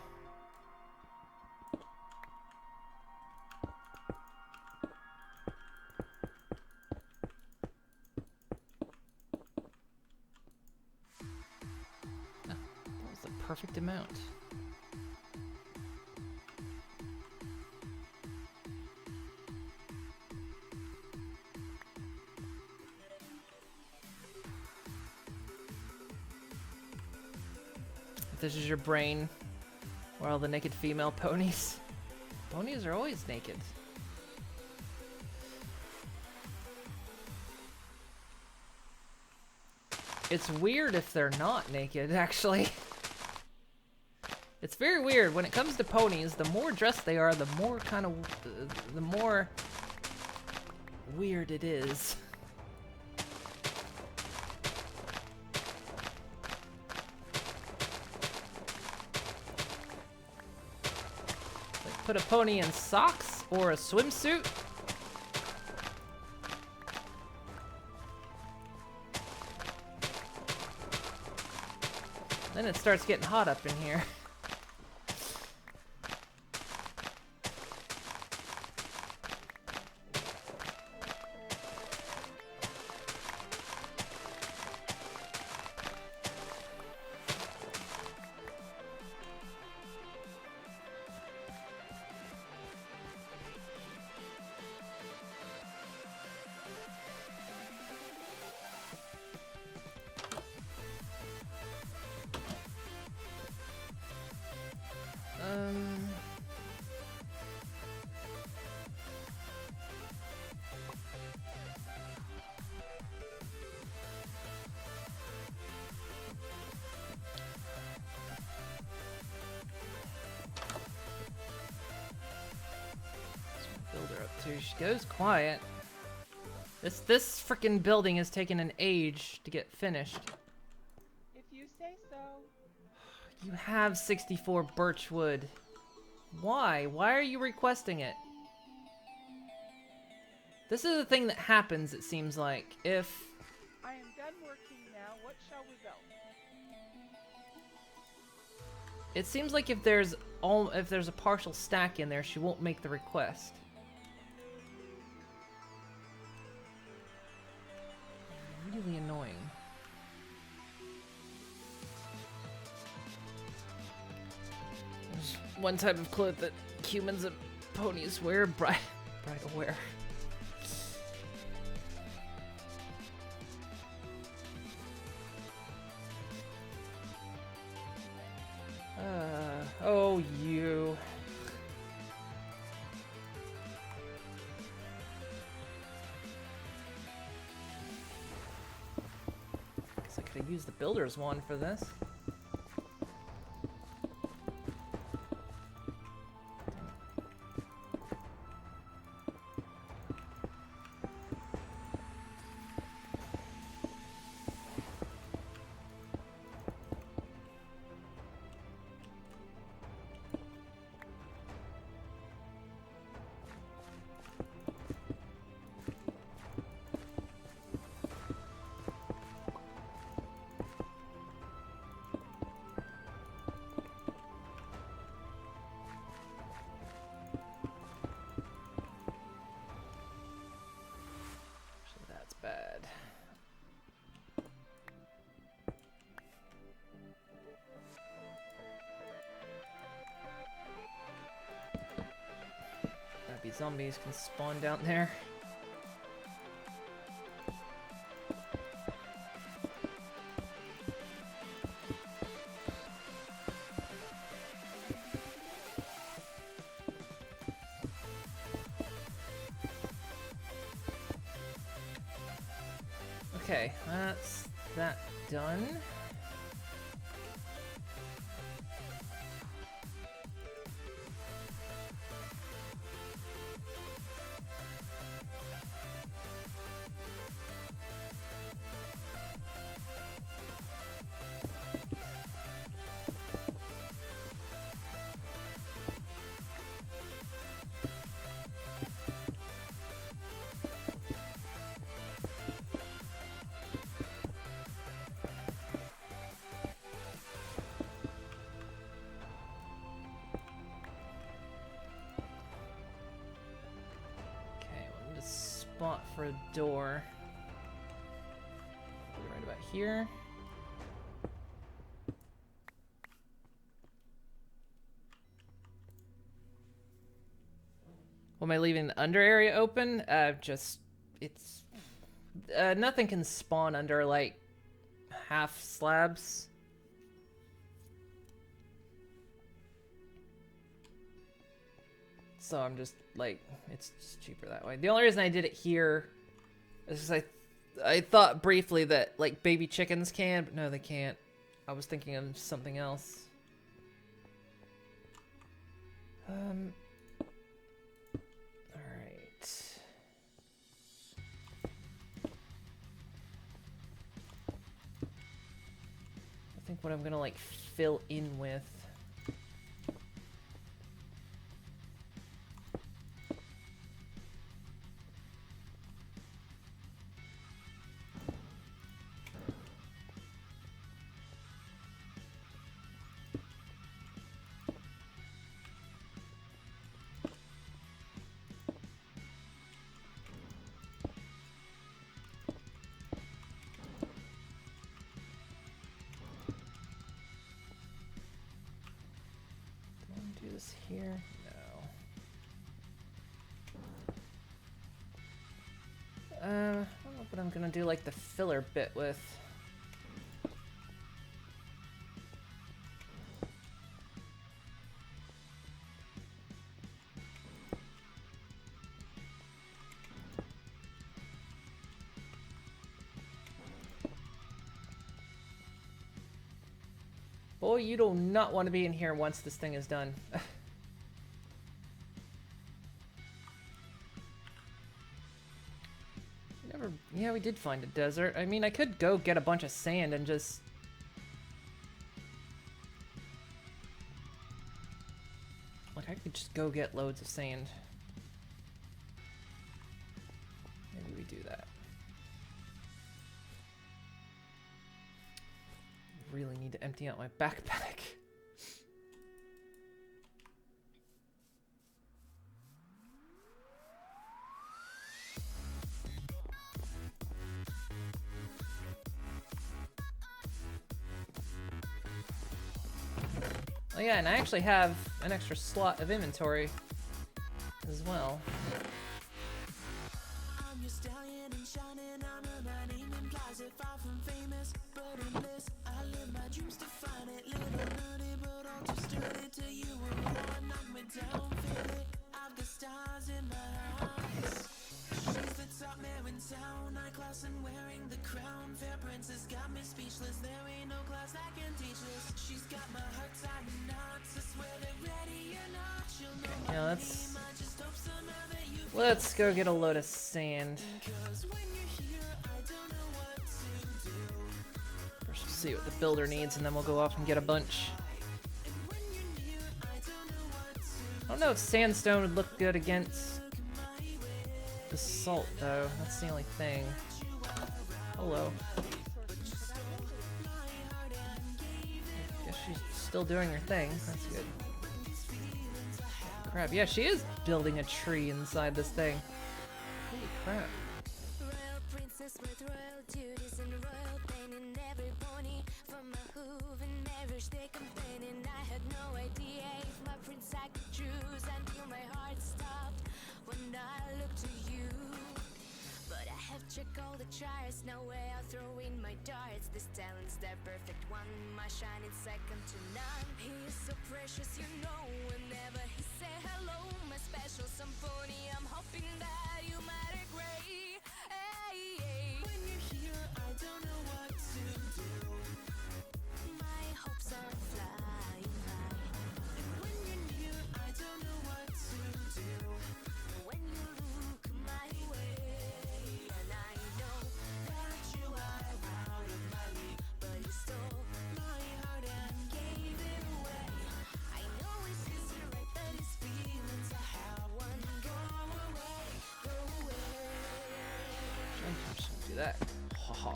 Perfect amount. If this is your brain, where all the naked female ponies. Ponies are always naked. It's weird if they're not naked, actually. It's very weird. When it comes to ponies, the more dressed they are, the more kind of... the more... weird it is. Like, put a pony in socks or a swimsuit. Then it starts getting hot up in here. Build her up too. She goes quiet. This freaking building has taken an age to get finished. If you say so. You have 64 birch wood. Why? Why are you requesting it? This is the thing that happens, it seems like. If... I am done working now. What shall we build? It seems like if there's a partial stack in there, she won't make the request. Really annoying. There's one type of cloth that humans and ponies wear, bridal wear. Oh, you. Guess I could have used the builder's wand for this. Maybe zombies can spawn down there. Okay, that's that done. Spot for a door. Right about here. Am I leaving the under area open? It's nothing can spawn under like half slabs. So I'm just like, it's just cheaper that way. The only reason I did it here is because I thought briefly that like baby chickens can, but no, they can't. I was thinking of something else. Alright. I think what I'm gonna like fill in with. Here? No. I don't know what I'm gonna do like the filler bit with. Boy, you do not want to be in here once this thing is done. Yeah, we did find a desert. I mean, I could go get a bunch of sand and just... Like, I could just go get loads of sand. Maybe we do that. Really need to empty out my backpack. Oh yeah, and I actually have an extra slot of inventory as well. I'm your stallion and shining armor. My name implies it, far from famous, but in bliss. I live my dreams to find it. Little nerdy, but all too sturdy. Till you were born, knock me down, feel it. I've got stars in my eyes. She's the top mare in town, high class and wearing the crown. Fair princess got me speechless. There ain't no class that can teach this. She's got my heart tied in knots. I swear they're ready or not. She'll know my name. I just hope somehow that you. Let's go get a load of sand. First, we'll see what the builder needs, and then we'll go off and get a bunch. I don't know if sandstone would look good against the salt, though. That's the only thing. Hello. Guess she's still doing her thing. That's good. Crap. Yeah, she is building a tree inside this thing. Holy crap. Royal princess with royal duties and royal pain in every pony. From my hoof and marriage they complaining. I had no idea if my prince I could choose until my heart stopped. I look to you. But I have checked all the charts, no way I'll throw in my darts. This talent's the perfect one, my shine is second to none. He is so precious, you know, whenever he say hello. My special symphony, I'm hoping that you might agree. Hey, hey. When you're here, I don't know what to do. My hopes are flying high. And when you're near, I don't know what to do. When you look my way, and I know that you are out of my league, but you stole my heart and gave it away. I know it's easy, right? But it's feelings I have one. Go away, go away. I shouldn't do that. Ha ha.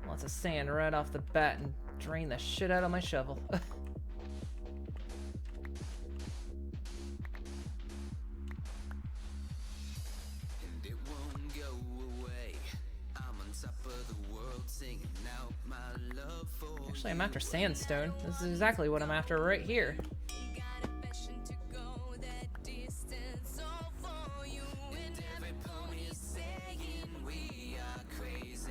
Lots of sand right off the bat and drain the shit out of my shovel. And it won't go away. I'm on top of the world singing out my love for Actually, I'm after sandstone. This is exactly what I'm after right here. Got a passion to go that distance, all for you. And every pony saying we are crazy,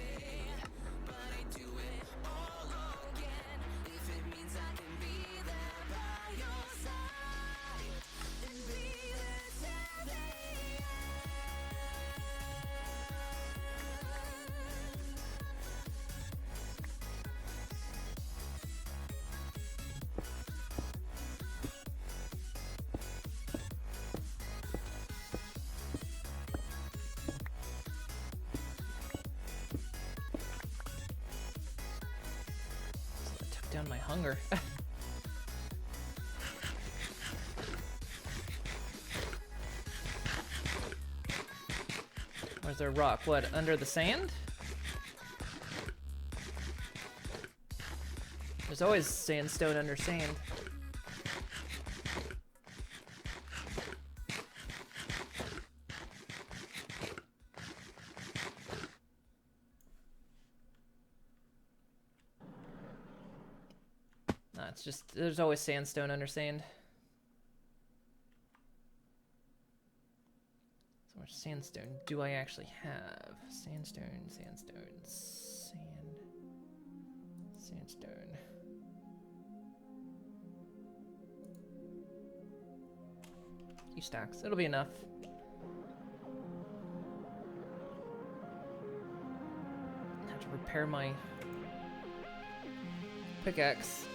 but I do it all again. If it means I can be there by your side and be there till the end. That took down my hunger. Where's there a rock? What, under the sand? There's always sandstone under sand. No, it's just, there's always sandstone under sand. So much sandstone do I actually have? Sandstone, sandstone, sandstone. Few stacks, it'll be enough. Have to repair my pickaxe.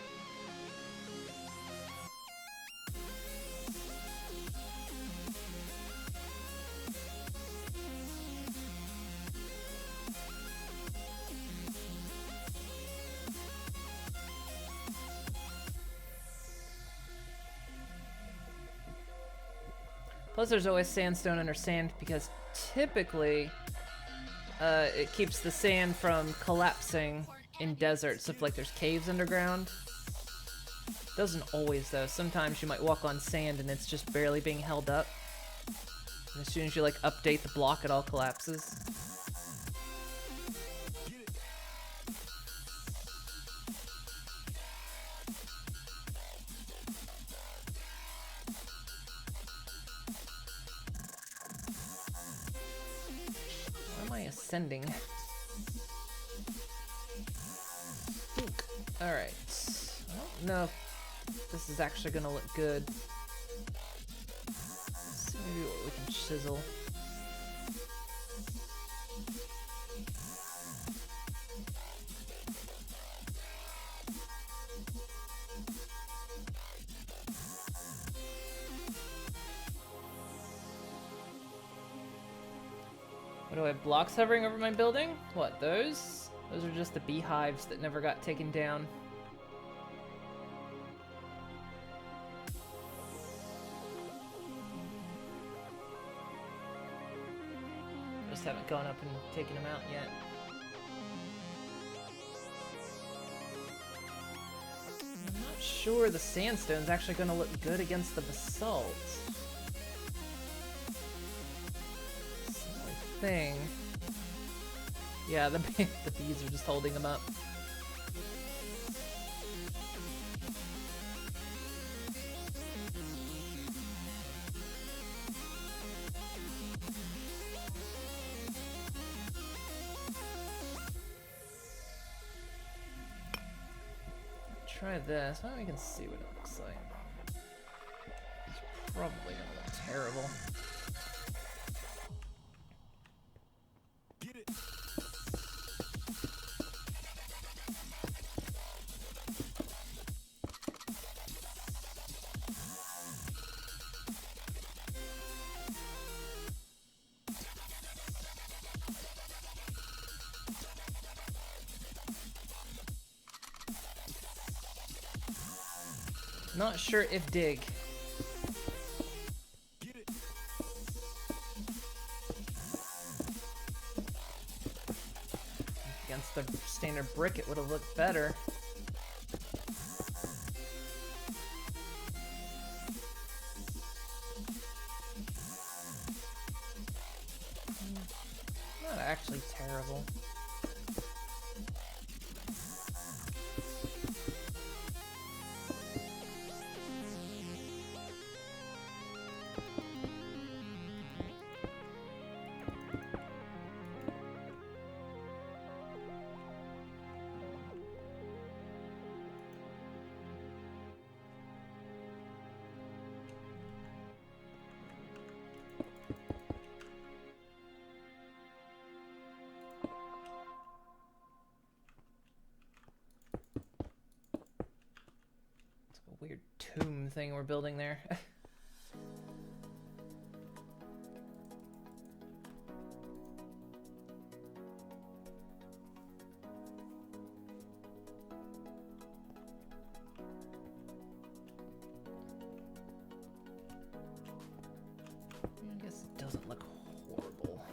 Plus there's always sandstone under sand because typically it keeps the sand from collapsing in deserts if like there's caves underground. Doesn't always though. Sometimes you might walk on sand and it's just barely being held up. And as soon as you like update the block, it all collapses. Why am I ascending? Alright. I don't know if this is actually gonna look good. Let's see maybe what we can chisel. What do I have? Blocks hovering over my building? What, those? Those are just the beehives that never got taken down. Just haven't gone up and taken them out yet. I'm not sure the sandstone's actually going to look good against the basalt. That's the only thing. Yeah, the bees are just holding them up. try this. Well, we can see what it looks like. It's probably gonna look terrible. Not sure if dig. Against the standard brick, it would have looked better. Not actually terrible. Weird tomb thing we're building there. I guess it doesn't look horrible.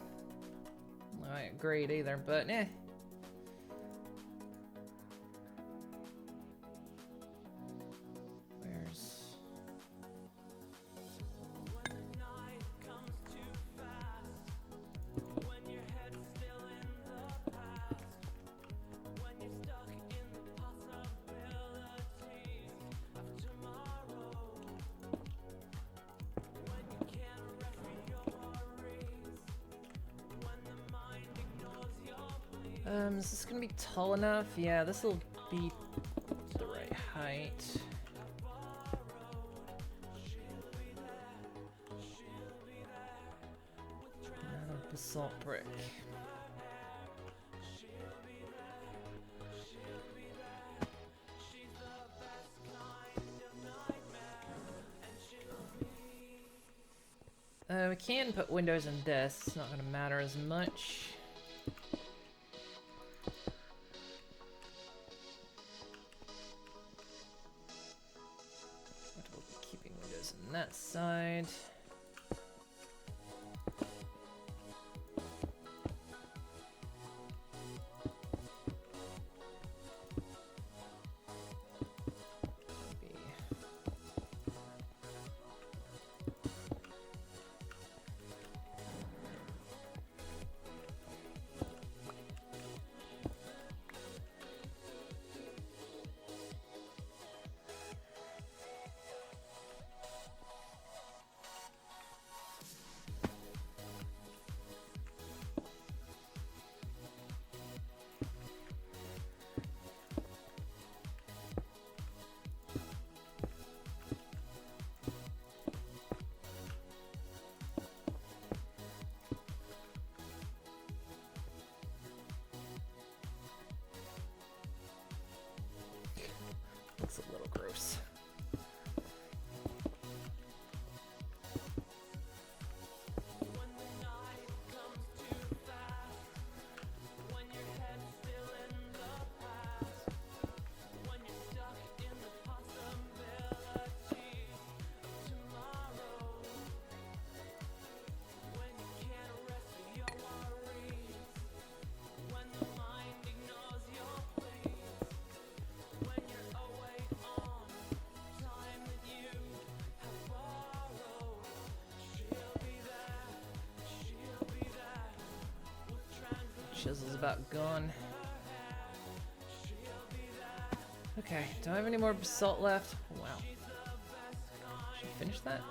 Not great either, but eh. Is this gonna be tall enough? Yeah, this will be the right height. Another basalt brick. We can put windows and desks, it's not gonna matter as much. That side. Looks a little gross. Chisel's about gone. Okay, do I have any more basalt left? Wow. Should I finish that?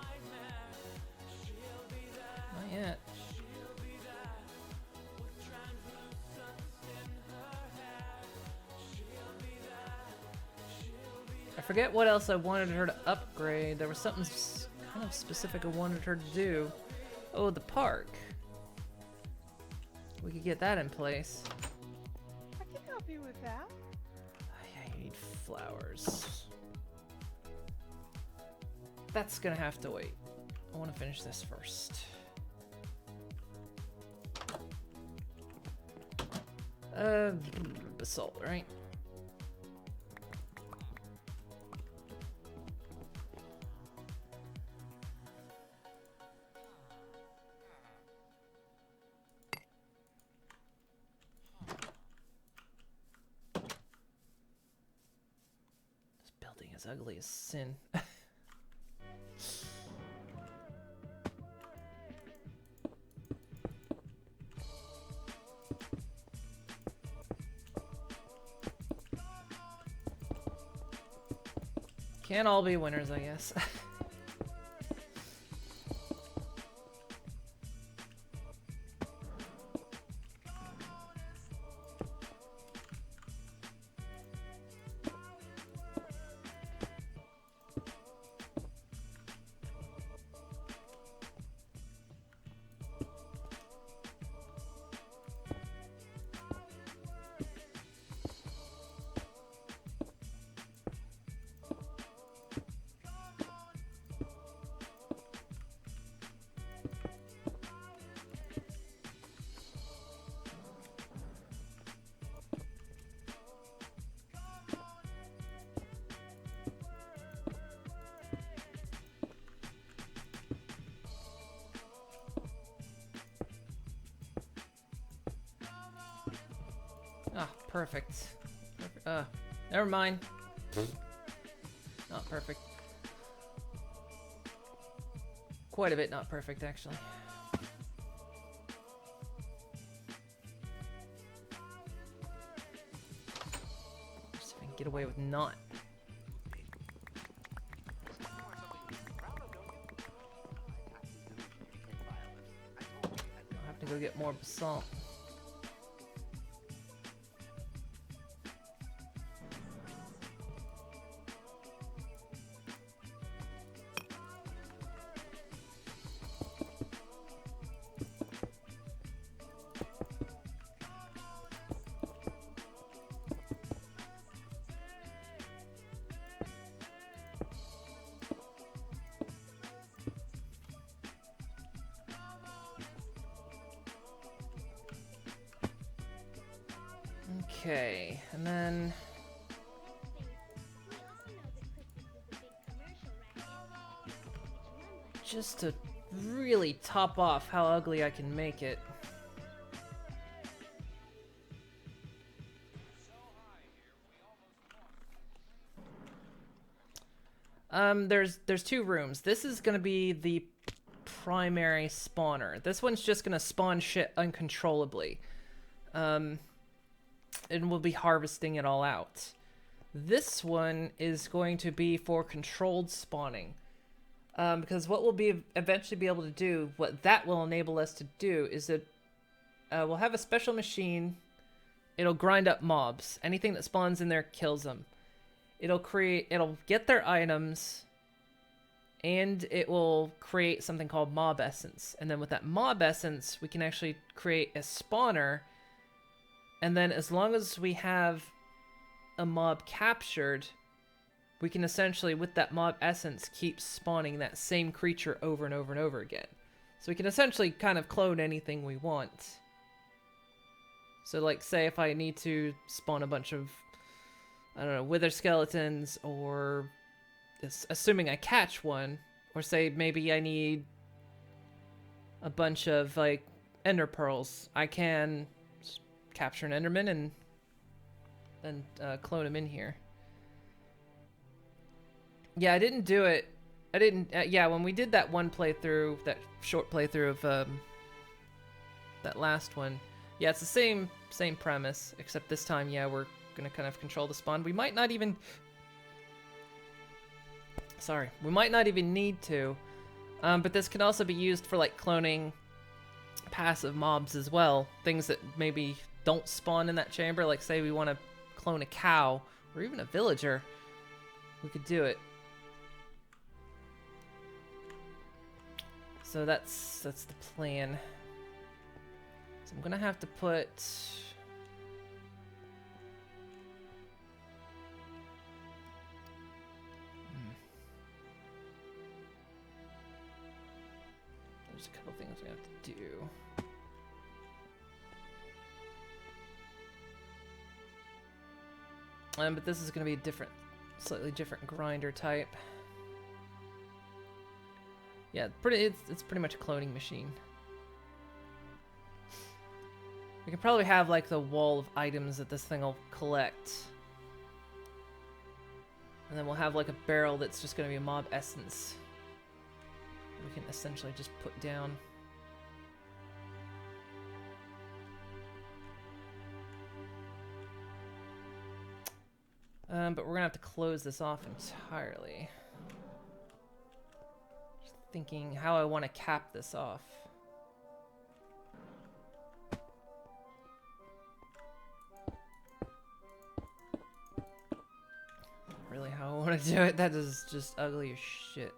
Not yet. forget what else I wanted her to upgrade. There was something kind of specific I wanted her to do. Oh, the park. We could get that in place. I can help you with that. Oh, yeah, you need flowers. That's gonna have to wait. I want to finish this first. Basalt, right? This building is ugly as sin. Can't all be winners, I guess. Ah, perfect. Never mind. Not perfect. Quite a bit not perfect, actually. See if I can get away with not. I'll have to go get more basalt. Okay, and then just to really top off how ugly I can make it. There's two rooms. This is gonna be the primary spawner. This one's just gonna spawn shit uncontrollably. And we'll be harvesting it all out. This one is going to be for controlled spawning. Because what we'll eventually be able to do, what that will enable us to do, is that we'll have a special machine. It'll grind up mobs. Anything that spawns in there kills them. It'll get their items, and it will create something called mob essence. And then with that mob essence, we can actually create a spawner. And then as long as we have a mob captured, we can essentially, with that mob essence, keep spawning that same creature over and over and over again. So we can essentially kind of clone anything we want. So like, say if I need to spawn a bunch of, I don't know, wither skeletons, or assuming I catch one, or say maybe I need a bunch of like ender pearls, I can capture an enderman and then clone him in here. Yeah, I didn't do it. I didn't. Yeah, when we did that one playthrough, that short playthrough of that last one, yeah, it's the same premise, except this time, yeah, we're gonna kind of control the spawn. We might not even. Sorry, we might not even need to, but this can also be used for like cloning passive mobs as well. Things that maybe don't spawn in that chamber, like say we want to clone a cow or even a villager. we could do it. So that's the plan. So I'm gonna have to put. There's a couple things we have to do. But this is going to be a different, slightly different grinder type. Yeah, it's pretty much a cloning machine. We could probably have like the wall of items that this thing will collect. And then we'll have like a barrel that's just going to be a mob essence. We can essentially just put down. But we're gonna have to close this off entirely. Just thinking how I want to cap this off. Really how I want to do it? That is just ugly as shit.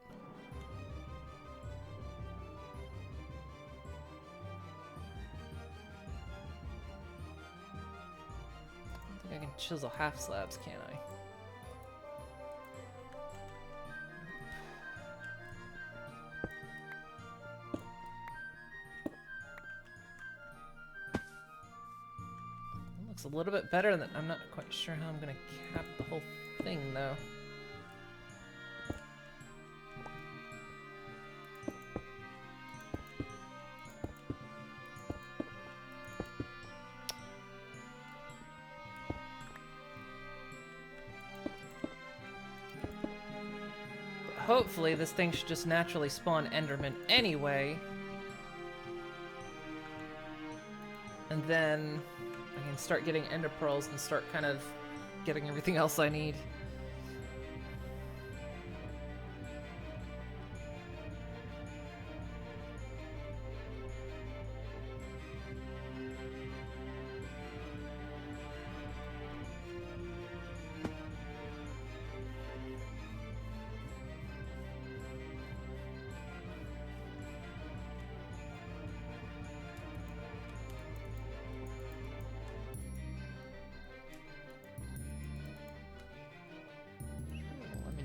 I think I can chisel half slabs, can't I? Looks a little bit better than. I'm not quite sure how I'm gonna cap the whole thing though. Hopefully this thing should just naturally spawn Enderman anyway. And then I can start getting Ender Pearls and start kind of getting everything else I need.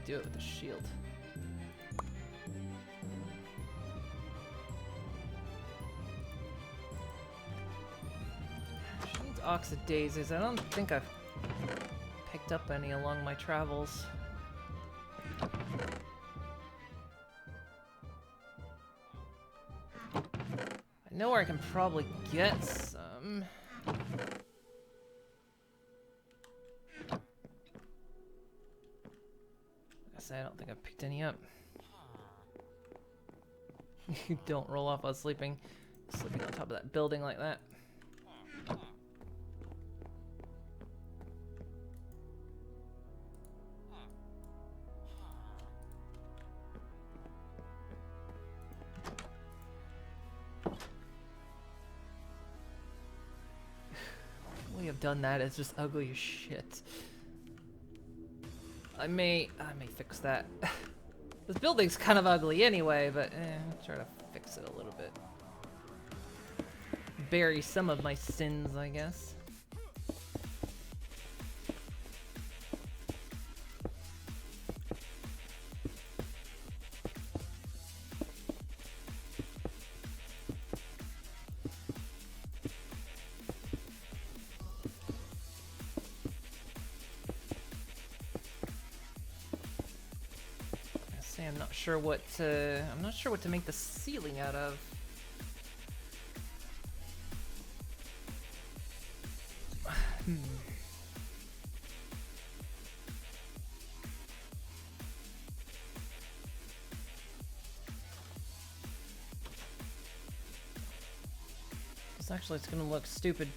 Do it with the shield. She needs oxidazes. I don't think I've picked up any along my travels. I know where I can probably get some. I don't think I've picked any up. You don't roll off while sleeping. Sleeping on top of that building like that. The way I've done that is just ugly as shit. I may fix that. This building's kind of ugly anyway, but I'll try to fix it a little bit. Bury some of my sins, I guess. I'm not sure what to make the ceiling out of. Actually, it's gonna look stupid.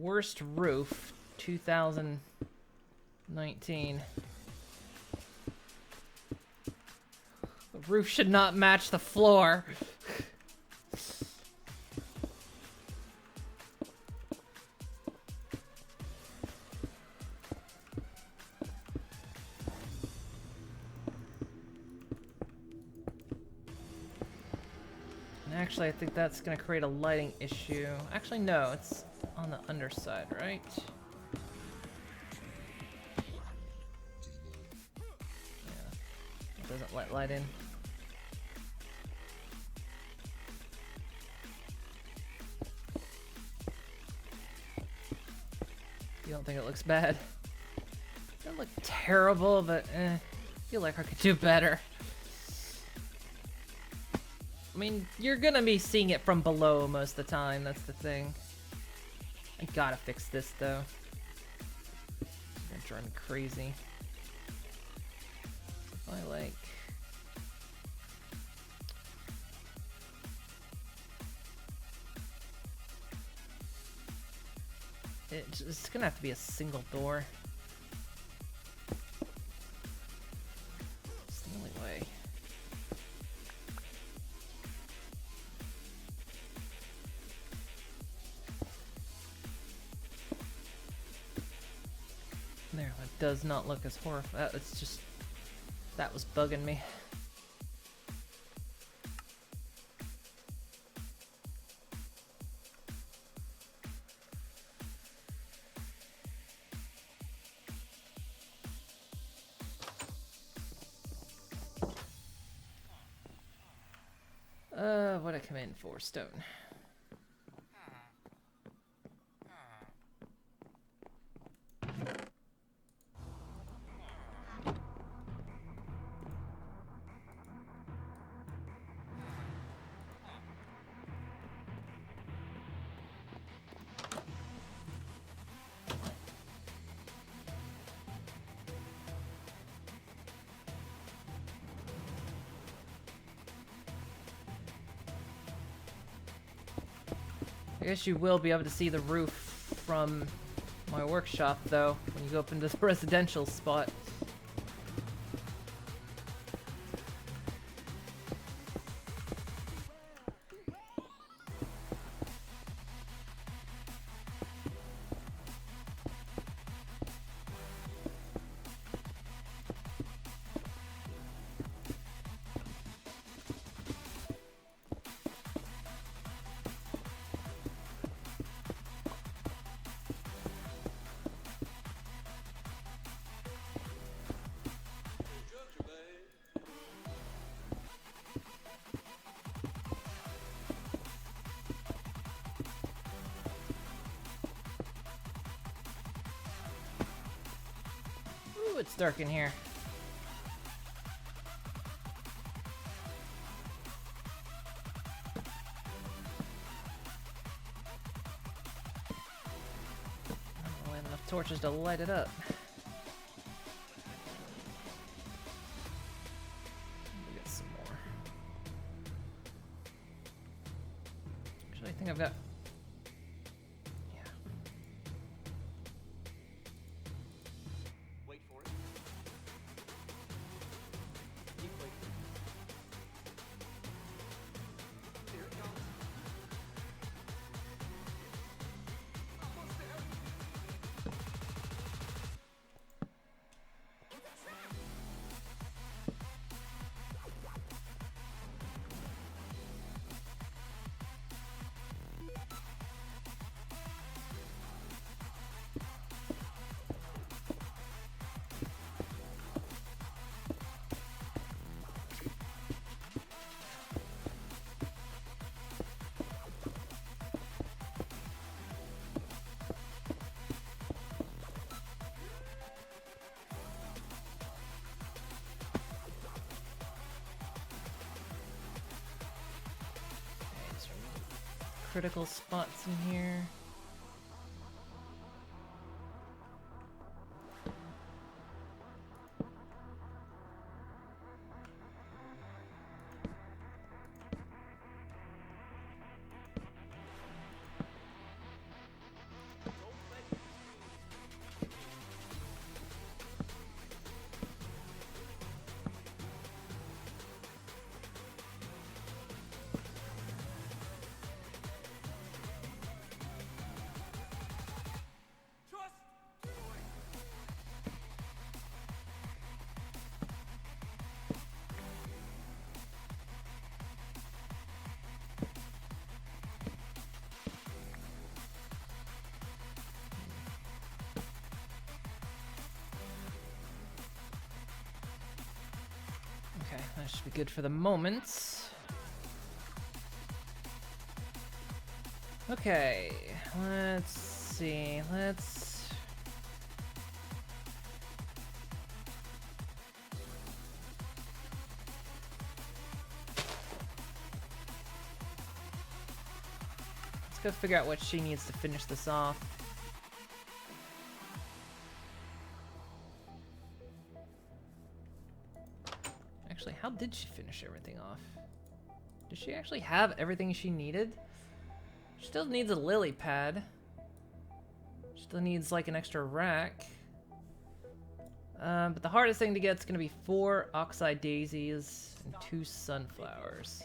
Worst roof, 2019. The roof should not match the floor. Actually, I think that's going to create a lighting issue. Actually, no, it's on the underside, right? Yeah, it doesn't let light in. You don't think it looks bad? It doesn't look terrible, but I feel like I could do better. I mean, you're gonna be seeing it from below most of the time, that's the thing. I gotta fix this, though. It's gonna drive me crazy. If I, like... It's gonna have to be a single door. It's the only way. There, that does not look as horrifying. It's just... that was bugging me. What'd I come in for? Stone. I guess you will be able to see the roof from my workshop, though, when you go up into this residential spot. Ooh, it's dark in here. I don't have enough torches to light it up. We get some more. Actually, I think I've got... critical spots in here. That should be good for the moment. Okay, let's see. Let's go figure out what she needs to finish this off. Actually, how did she finish everything off? Does she actually have everything she needed? She still needs a lily pad. Still needs like an extra rack. But the hardest thing to get is going to be 4 oxeye daisies and 2 sunflowers.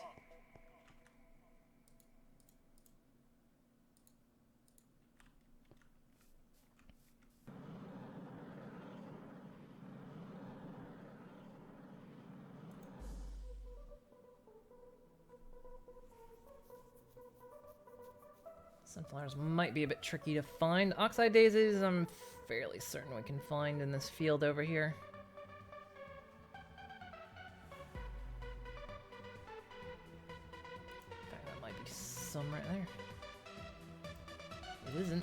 Sunflowers might be a bit tricky to find. Oxeye daisies, I'm fairly certain we can find in this field over here. In fact, that might be some right there. It isn't.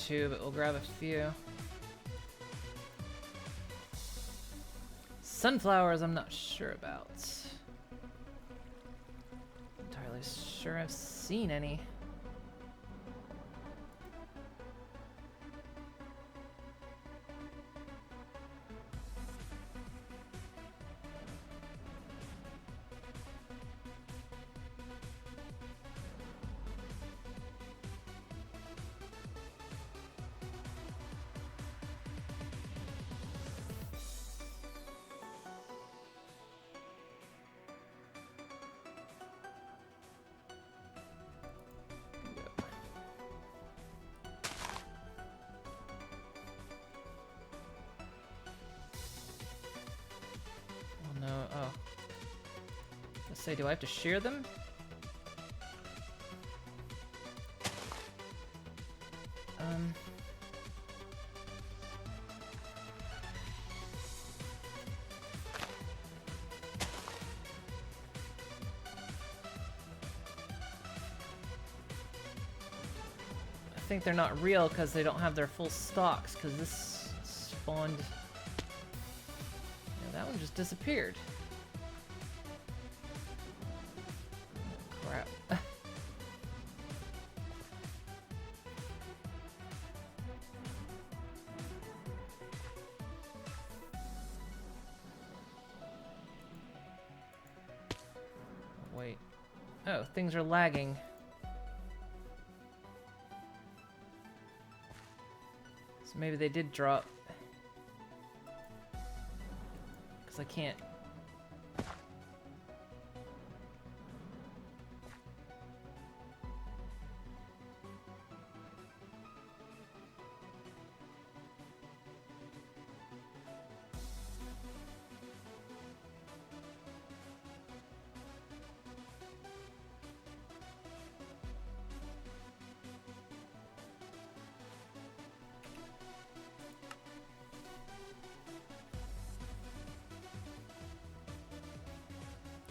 But we'll grab a few. Sunflowers, I'm not sure about. Entirely sure I've seen any. Say, do I have to shear them? I think they're not real because they don't have their full stocks, because this spawned... Yeah, that one just disappeared. Wait. Oh, things are lagging. So maybe they did drop. Because I can't.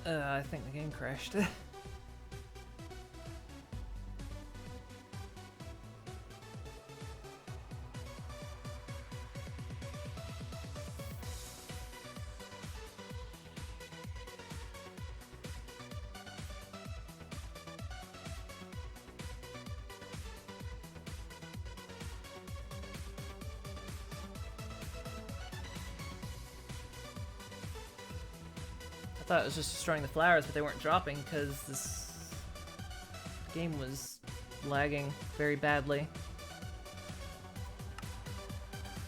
I think the game crashed. I thought it was just destroying the flowers, but they weren't dropping because this game was lagging very badly.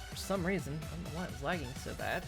For some reason. I don't know why it was lagging so bad.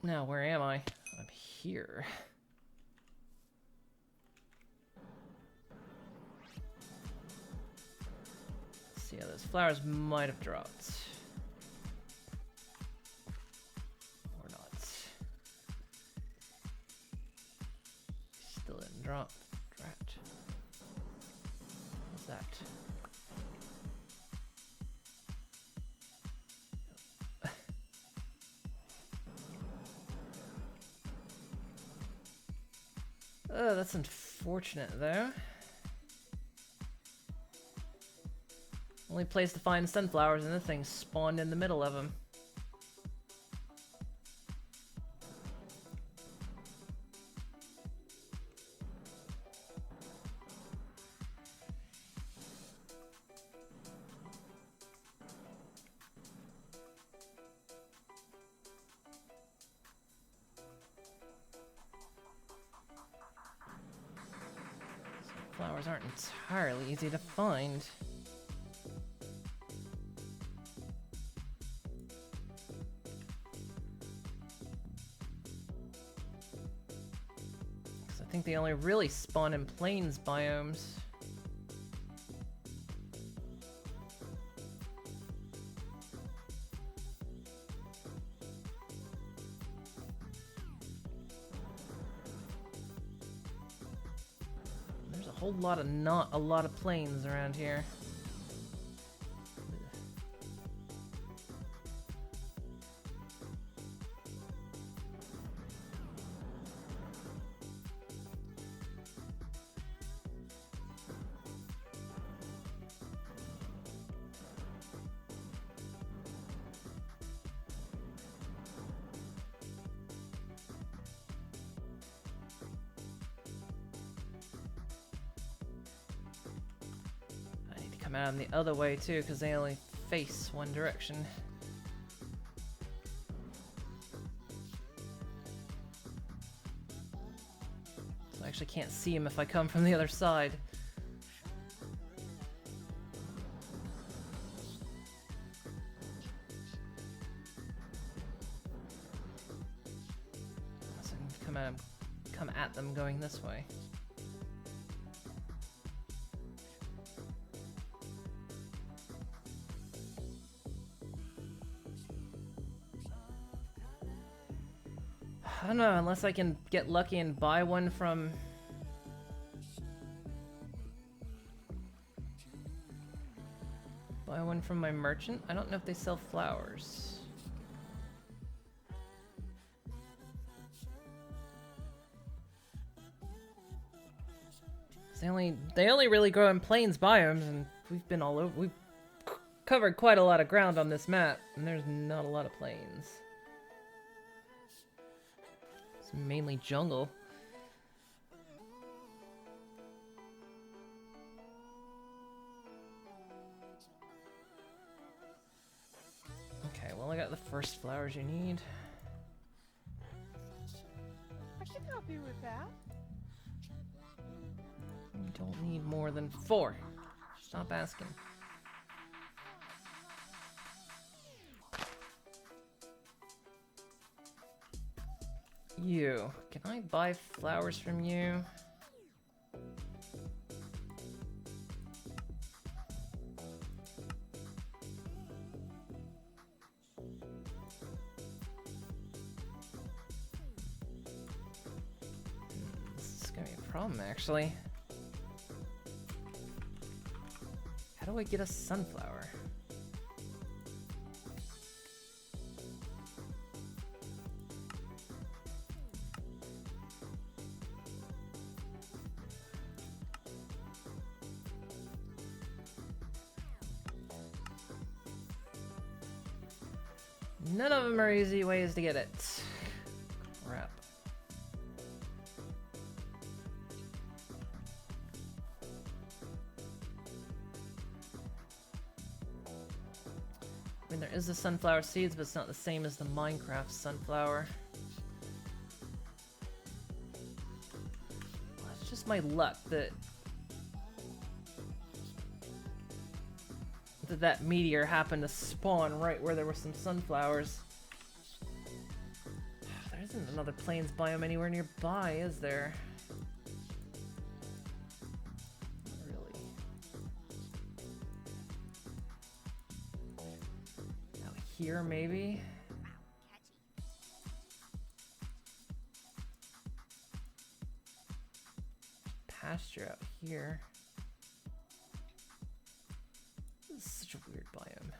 Now, where am I? I'm here. Let's see how those flowers might have dropped. Or not. Still didn't drop. Drat. What's that? Oh, that's unfortunate, though. Only place to find sunflowers, and the thing spawned in the middle of them. Flowers aren't entirely easy to find. I think they only really spawn in plains biomes. There's a whole lot of not a lot of plains around here. Come out the other way too, because they only face one direction. So I actually can't see him if I come from the other side. So I can come at them going this way. I don't know, unless I can get lucky and buy one from... Buy one from my merchant? I don't know if they sell flowers. They only really grow in plains biomes, and we've been all over... We've covered quite a lot of ground on this map, and there's not a lot of plains. Mainly jungle. Okay, well I got the first flowers you need. I can help you with that. You don't need more than 4. Stop asking. You. Can I buy flowers from you? This is gonna be a problem, actually. How do I get a sunflower? None of them are easy ways to get it. Crap. I mean, there is the sunflower seeds, but it's not the same as the Minecraft sunflower. Well, it's just my luck that that meteor happened to spawn right where there were some sunflowers. There isn't another plains biome anywhere nearby, is there? Not really. Out here, maybe? Pasture out here. This is such a weird biome.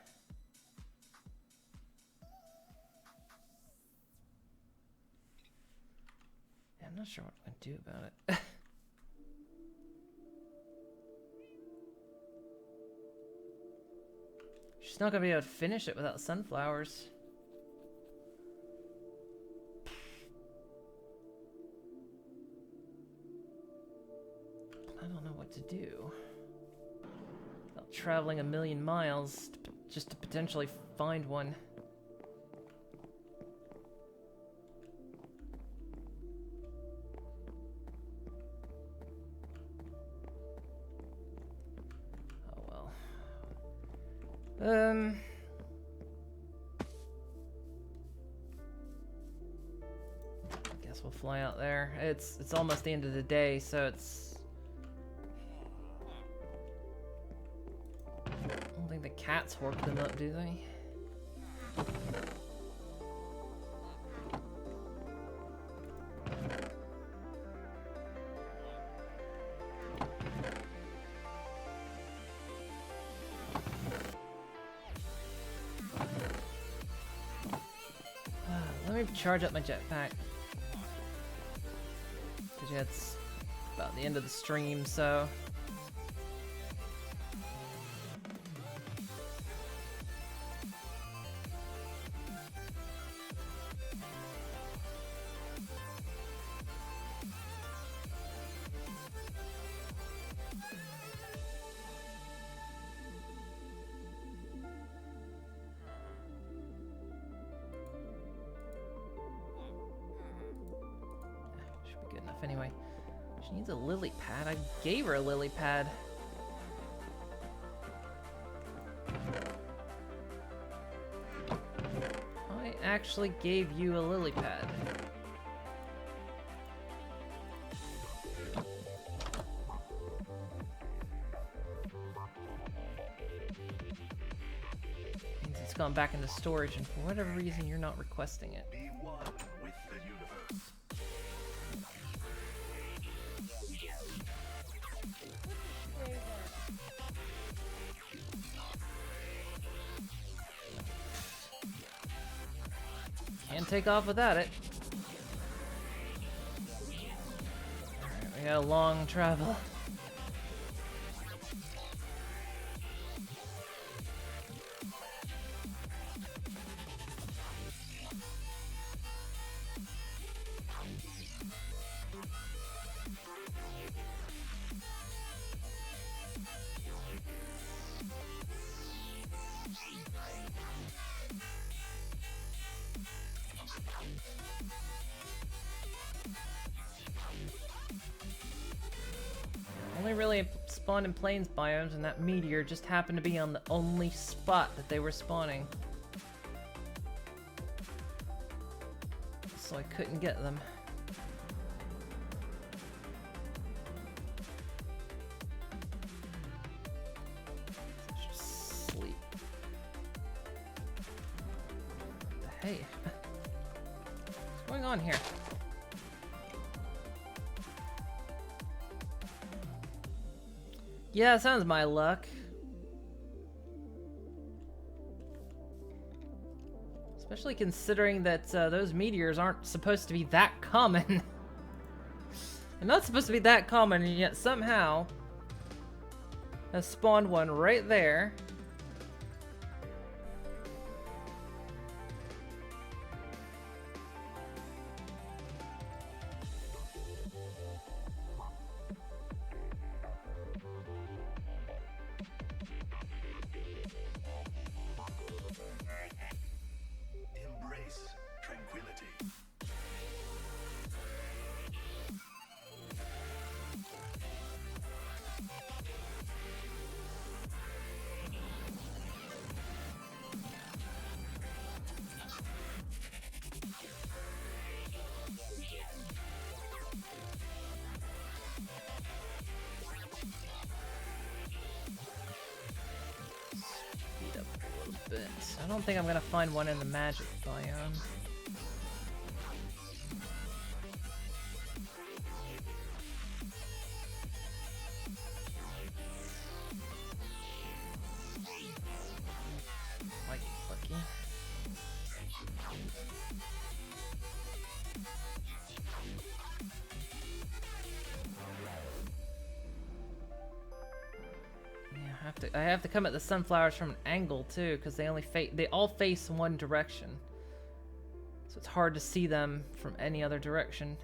Yeah, I'm not sure what I'm gonna do about it. She's not gonna be able to finish it without sunflowers. I don't know what to do. Without traveling 1,000,000 miles just to potentially find one. Oh well. I guess we'll fly out there. It's almost the end of the day, so it's. I don't think the cats hork them up, do they? Let me charge up my jetpack. Because yeah, it's about the end of the stream, so... Anyway, she needs a lily pad. I gave her a lily pad. I actually gave you a lily pad. Means it's gone back into storage, and for whatever reason, you're not requesting it. Can't take off without it. Alright, we got a long travel. Only really spawned in plains biomes, and that meteor just happened to be on the only spot that they were spawning. So I couldn't get them. Just sleep. Hey. What's going on here? Yeah, sounds my luck. Especially considering that those meteors aren't supposed to be that common. They're not supposed to be that common, and yet somehow has spawned one right there. I don't think I'm gonna find one in the magic biome. Lucky, lucky. I have to come at the sunflowers from an angle too, because they all face one direction. So it's hard to see them from any other direction.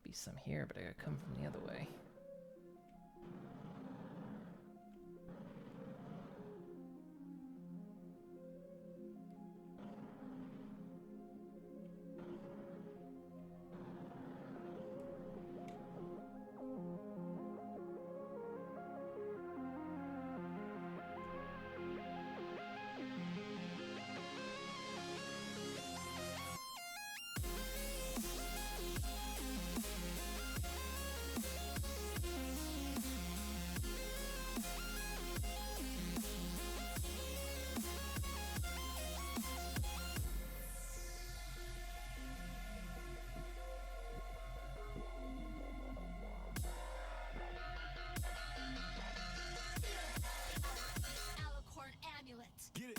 Be some here, but I gotta come from the other way. Alicorn amulet. Get it.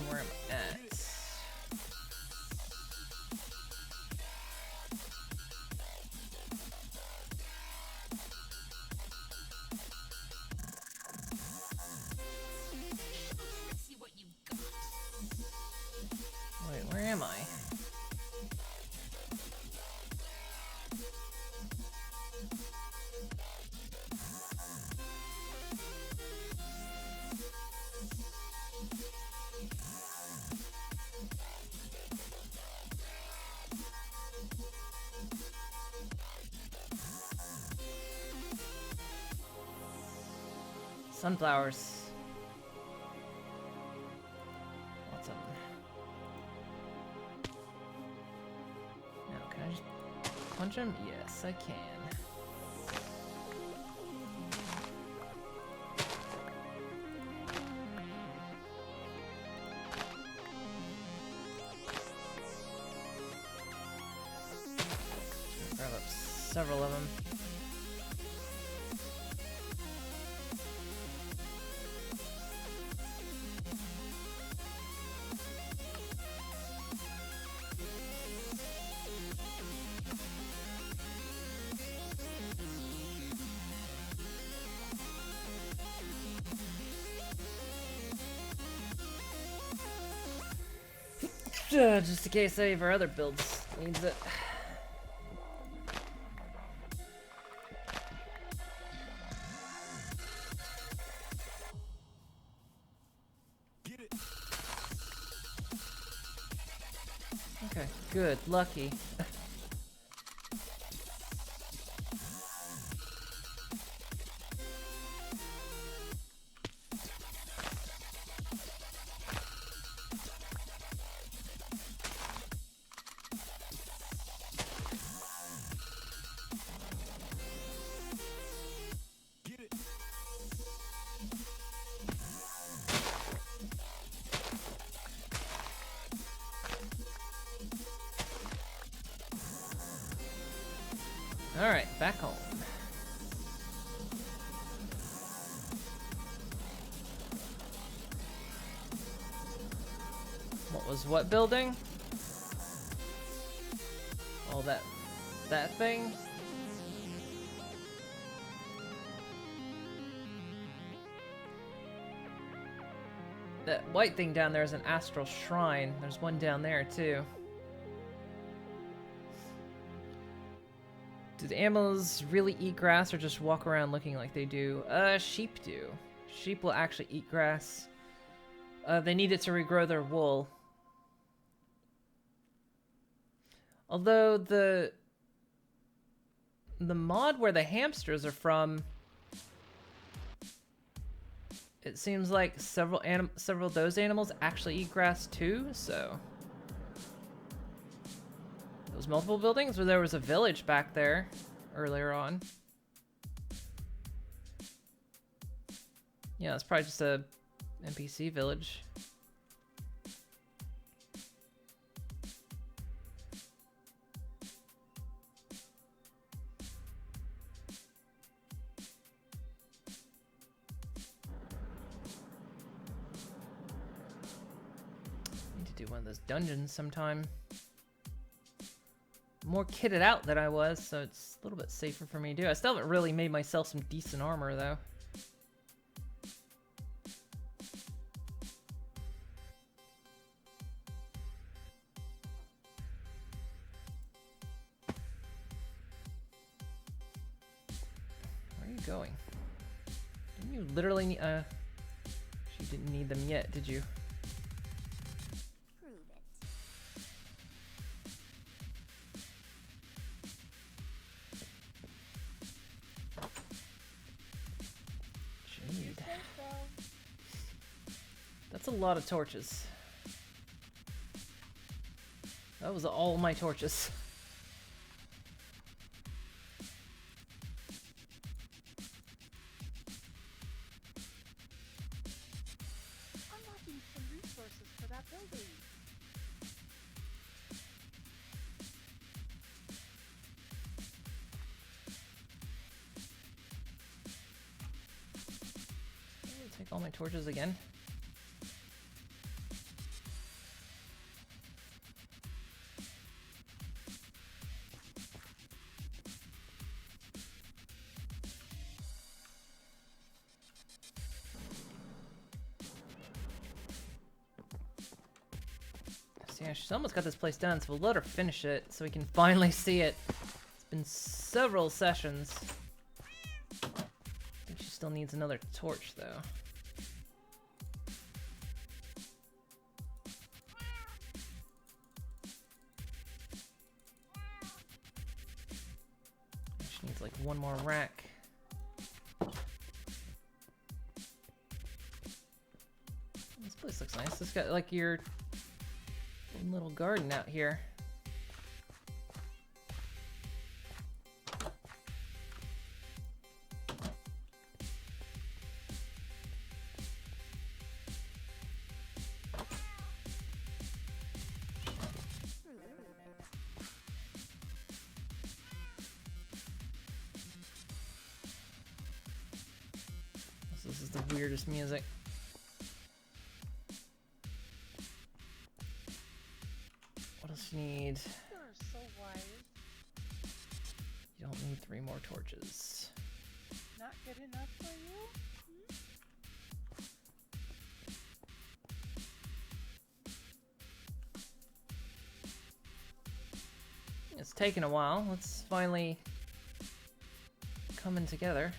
Where am I at? See what you got. Wait, where am I? Sunflowers. Lots of them. Now, can I just punch him? Yes, I can. Grab up several of them. Just in case any of our other builds needs it. Get it. Okay, good, lucky. Get it. Alright, back home. What was what building? Oh, that thing? That white thing down there is an astral shrine. There's one down there too. Do the animals really eat grass or just walk around looking like they do? Sheep do. Sheep will actually eat grass. They need it to regrow their wool. Although the mod where the hamsters are from, it seems like several of those animals actually eat grass too, so. Those multiple buildings, or there was a village back there earlier on. Yeah, it's probably just a NPC village. Need to do one of those dungeons sometime. More kitted out than I was, so it's a little bit safer for me to do. I still haven't really made myself some decent armor, though. Where are you going? Didn't you literally need, you didn't need them yet, did you? Prove it. Jade. Say so. That's a lot of torches. That was all my torches. Unlocking some resources for that building. Take all my torches again. See, she's almost got this place done, so we'll let her finish it so we can finally see it. It's been several sessions. I think she still needs another torch, though. She needs like one more rack. This place looks nice. It's got like your own little garden out here. This is the weirdest music. What else you need? You are so wise. You don't need 3 more torches. Not good enough for you? It's taken a while. Let's finally coming together.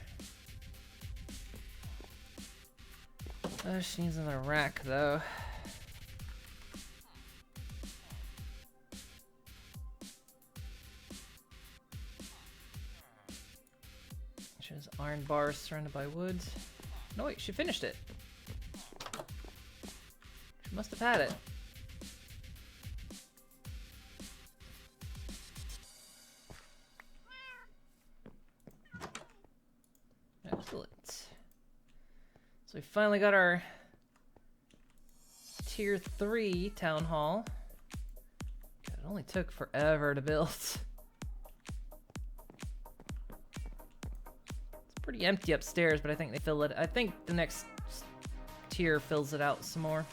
She needs another rack, though. She has iron bars surrounded by wood. No, wait, she finished it. She must have had it. Excellent. So we finally got our tier 3 town hall. God, it only took forever to build. It's pretty empty upstairs, but I think they fill it. I think the next tier fills it out some more.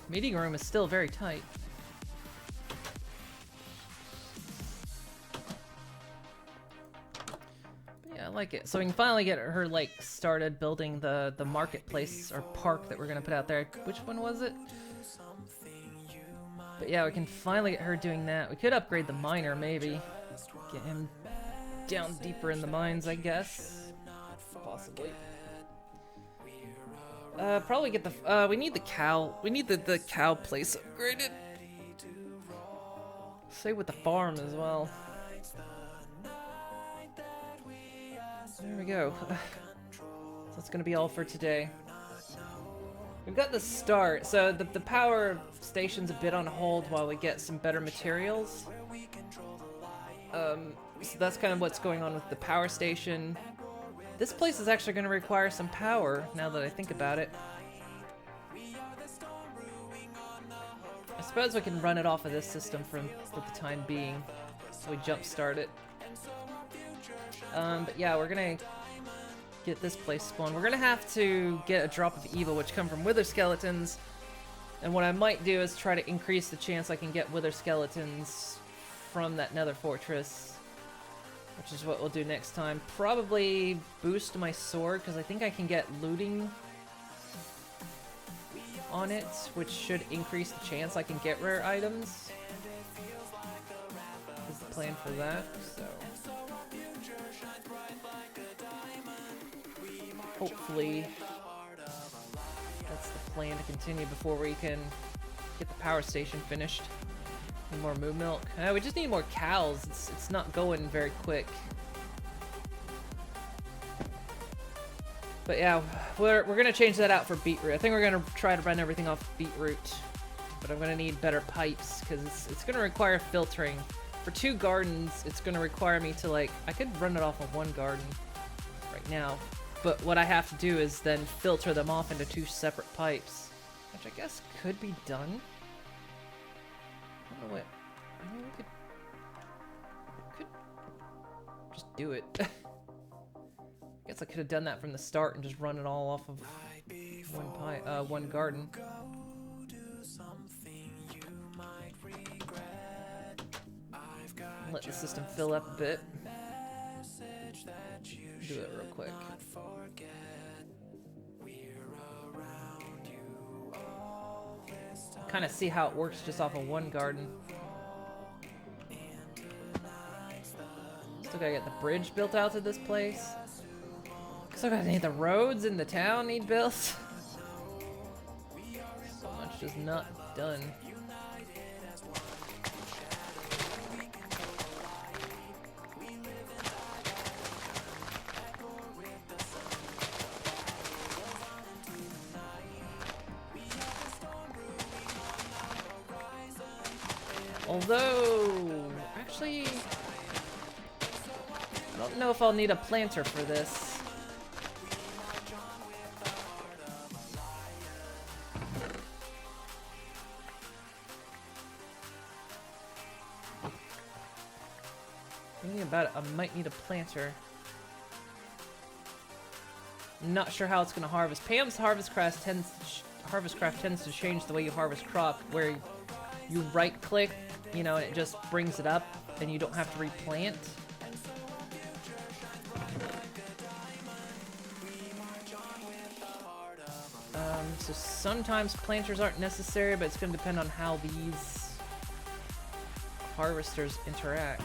Meeting room is still very tight. But yeah, I like it. So we can finally get her like started building the marketplace or park that we're gonna put out there. Which one was it? But yeah, we can finally get her doing that. We could upgrade the miner, maybe. Get him down deeper in the mines, I guess. Possibly. Probably get the, we need the cow. We need the cow place upgraded. Same with the farm as well. There we go. So that's gonna be all for today. We've got the start, so the power station's a bit on hold while we get some better materials. So that's kind of what's going on with the power station. This place is actually going to require some power, now that I think about it. I suppose we can run it off of this system for the time being, so we jumpstart it. But yeah, we're going to get this place spawned. We're going to have to get a drop of evil, which come from wither skeletons. And what I might do is try to increase the chance I can get wither skeletons from that nether fortress, which is what we'll do next time. Probably boost my sword, because I think I can get looting on it, which should increase the chance I can get rare items. Is the plan for that, so hopefully that's the plan to continue before we can get the power station finished. Need more moo milk. We just need more cows. It's not going very quick. But yeah, we're gonna change that out for beetroot. I think we're gonna try to run everything off beetroot, but I'm gonna need better pipes because it's gonna require filtering. For 2 gardens, it's gonna require me to, like, I could run it off of 1 garden right now, but what I have to do is then filter them off into 2 separate pipes, which I guess could be done. I don't know what. I mean, we could just do it. Guess I could have done that from the start and just run it all off of one garden. Let the system fill up a bit. Do it real quick. Kind of see how it works just off of 1 garden. Still gotta get the bridge built out to this place. Still gotta need the roads in the town need built. So much just not done. Although, actually, I don't know if I'll need a planter for this. Thinking about it, I might need a planter. I'm not sure how it's going to harvest. Pam's Harvestcraft tends to change the way you harvest crop, where you right-click, you know, and it just brings it up, and you don't have to replant. So sometimes planters aren't necessary, but it's going to depend on how these harvesters interact.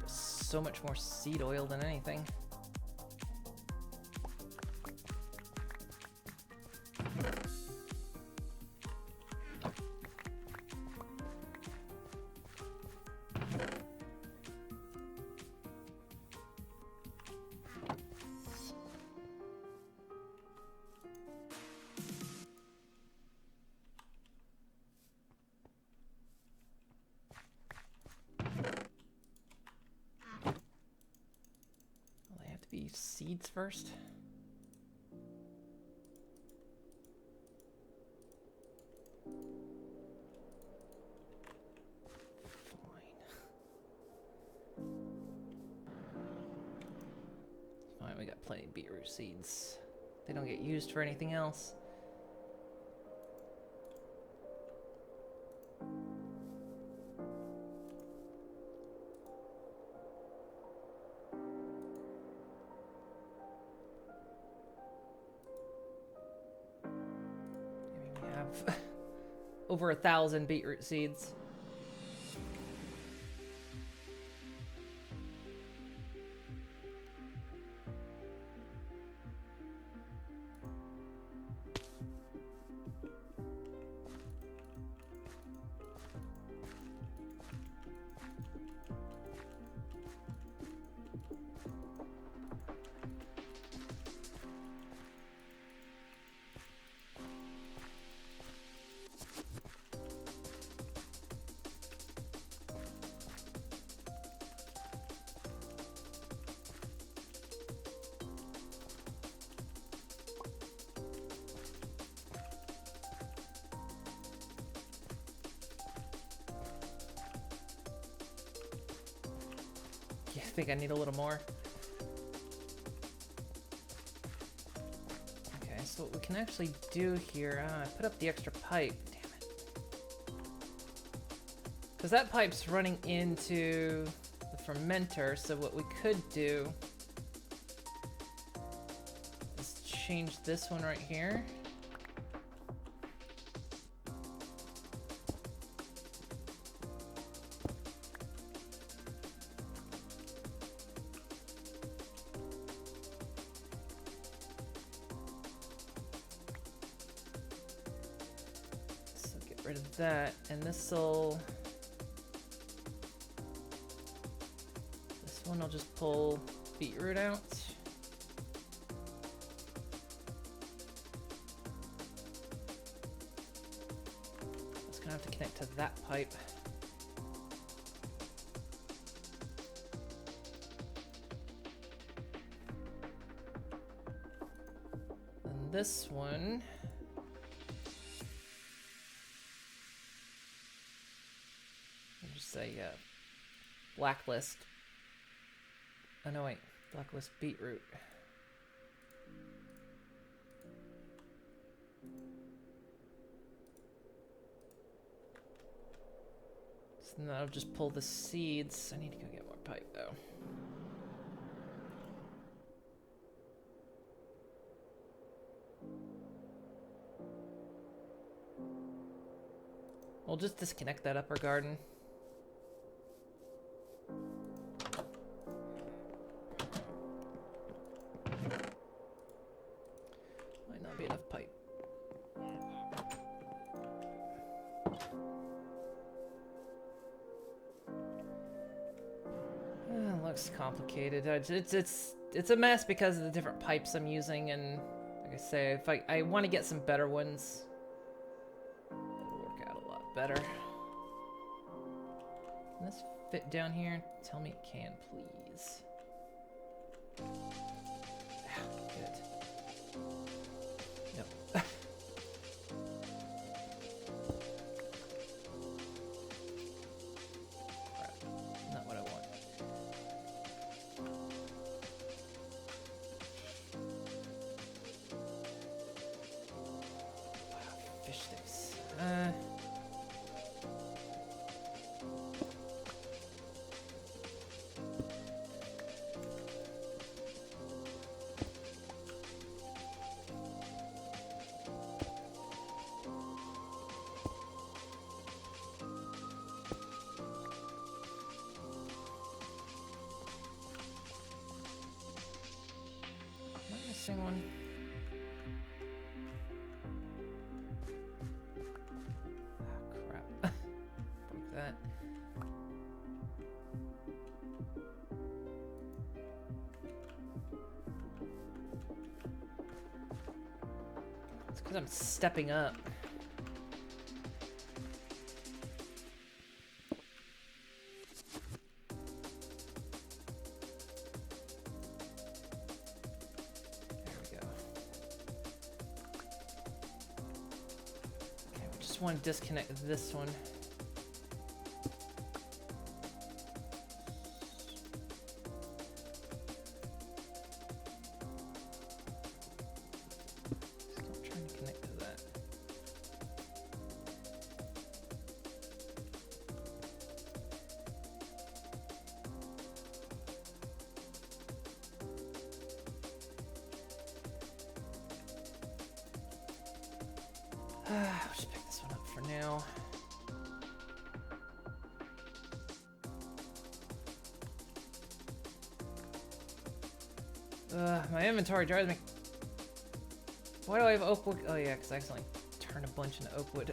So much more seed oil than anything. Seeds first. we got plenty of beetroot seeds. They don't get used for anything else. We have over 1,000 beetroot seeds. Yeah, I think I need a little more. Okay, so what we can actually do here, I put up the extra pipe. Damn it. Because that pipe's running into the fermenter, so what we could do is change this one right here. Rid of that, and this one I'll just pull beetroot out. It's gonna have to connect to that pipe. And this one. Say blacklist. Oh no, wait, blacklist beetroot. So then I'll just pull the seeds. I need to go get more pipe though. We'll just disconnect that upper garden. Might not be enough pipe. Looks complicated. It's a mess because of the different pipes I'm using, and like I say, if I want to get some better ones, it'll work out a lot better. Can this fit down here? Tell me it can, please. Good. Nope. Crap. Not what I want. Wow, fish sticks. Am I missing one? Ah, crap. Broke that. It's because I'm stepping up. There we go. Okay, we just want to disconnect this one. for now. My inventory drives me. Why do I have oak wood? Oh yeah, because I accidentally turned a bunch into oak wood.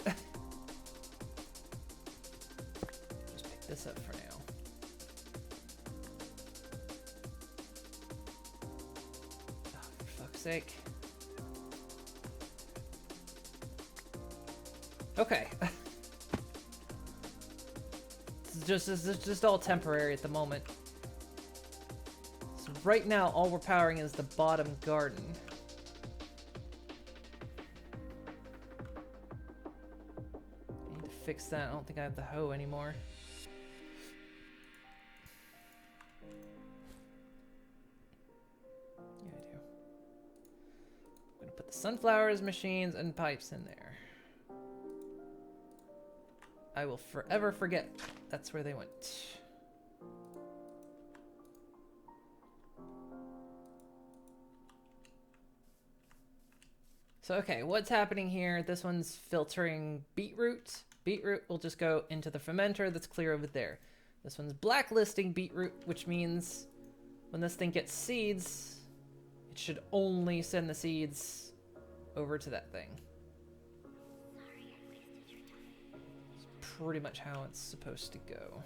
Just pick this up for now. Oh, for fuck's sake. Okay. This is just all temporary at the moment. So right now, all we're powering is the bottom garden. I need to fix that. I don't think I have the hoe anymore. Yeah, I do. I'm gonna put the sunflowers, machines, and pipes in there. I will forever forget that's where they went. So, okay, what's happening here? This one's filtering beetroot. Beetroot will just go into the fermenter that's clear over there. This one's blacklisting beetroot, which means when this thing gets seeds, it should only send the seeds over to that thing. Pretty much how it's supposed to go.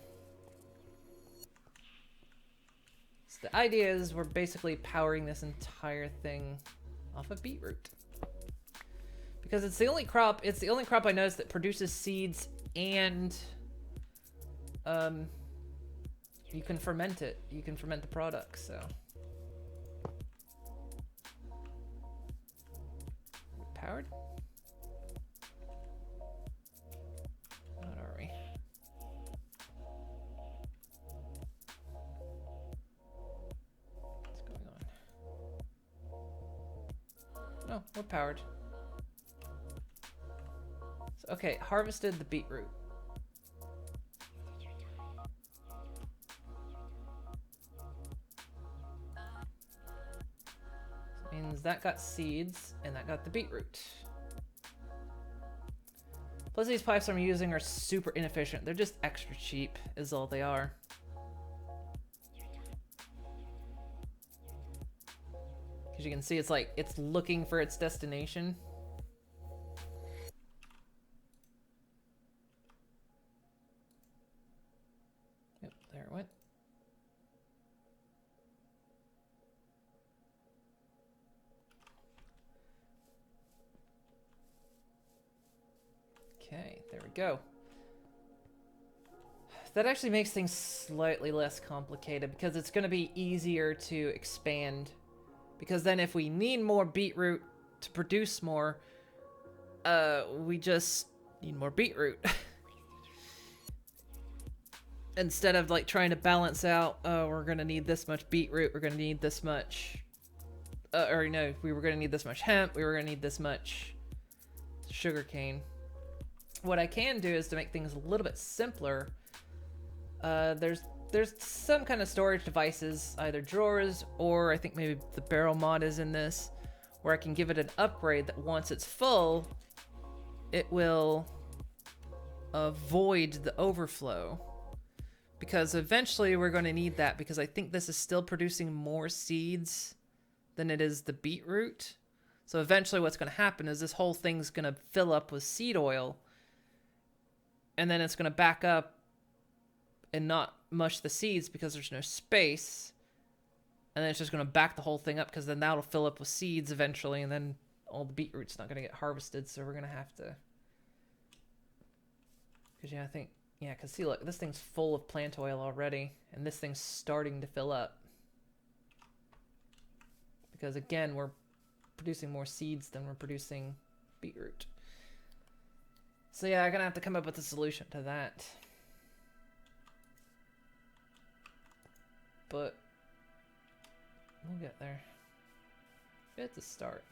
So the idea is we're basically powering this entire thing off of beetroot. Because it's the only crop I noticed that produces seeds and you can ferment it. You can ferment the product, so. Powered? No, we're powered. So, okay, harvested the beetroot. So means that got seeds, and that got the beetroot. Plus these pipes I'm using are super inefficient. They're just extra cheap, is all they are. As you can see, it's like, it's looking for its destination. Yep, there it went. Okay, there we go. That actually makes things slightly less complicated because it's going to be easier to expand. Because then if we need more beetroot to produce more, we just need more beetroot. Instead of like trying to balance out, oh, we're going to need this much beetroot, we're going to need this much, or no, we were going to need this much hemp, we were going to need this much sugarcane. What I can do is to make things a little bit simpler, there's some kind of storage devices, either drawers or I think maybe the barrel mod is in this, where I can give it an upgrade that once it's full, it will avoid the overflow. Because eventually we're going to need that because I think this is still producing more seeds than it is the beetroot. So eventually what's going to happen is this whole thing's going to fill up with seed oil and then it's going to back up and not mush the seeds because there's no space, and then it's just going to back the whole thing up because then that'll fill up with seeds eventually, and then all the beetroot's not going to get harvested, so we're going to have to, because yeah, I think, yeah, because see, look, this thing's full of plant oil already, and this thing's starting to fill up because again, we're producing more seeds than we're producing beetroot. So yeah, I'm going to have to come up with a solution to that. But we'll get there. It's a start.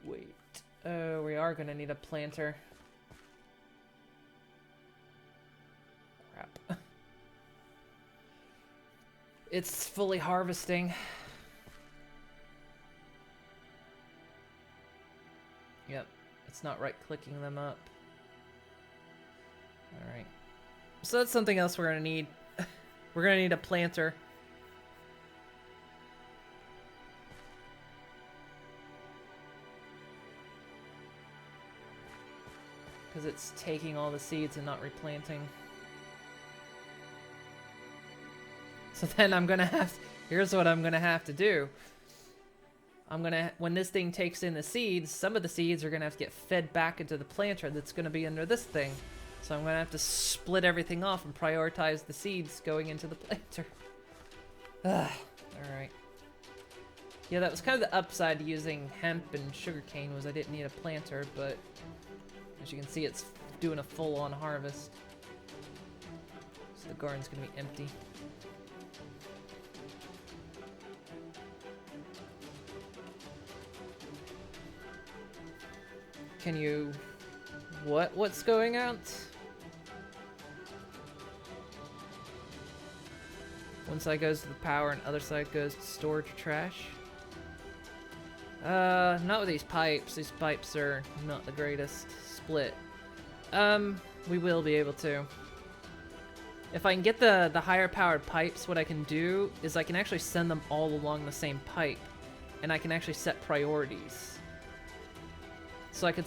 Wait. Oh, we are going to need a planter. Crap. It's fully harvesting. It's not right-clicking them up. Alright. So that's something else we're gonna need. We're gonna need a planter. Because it's taking all the seeds and not replanting. So then I'm gonna have... Here's what I'm gonna have to do. I'm gonna... When this thing takes in the seeds, some of the seeds are gonna have to get fed back into the planter that's gonna be under this thing. So I'm gonna have to split everything off and prioritize the seeds going into the planter. Alright. Yeah, that was kind of the upside to using hemp and sugarcane, was I didn't need a planter, but... As you can see, it's doing a full-on harvest. So the garden's gonna be empty. Can you... What's going out? One side goes to the power and other side goes to storage or trash. Not with these pipes. These pipes are not the greatest split. We will be able to. If I can get the higher powered pipes, what I can do is I can actually send them all along the same pipe. And I can actually set priorities. So I could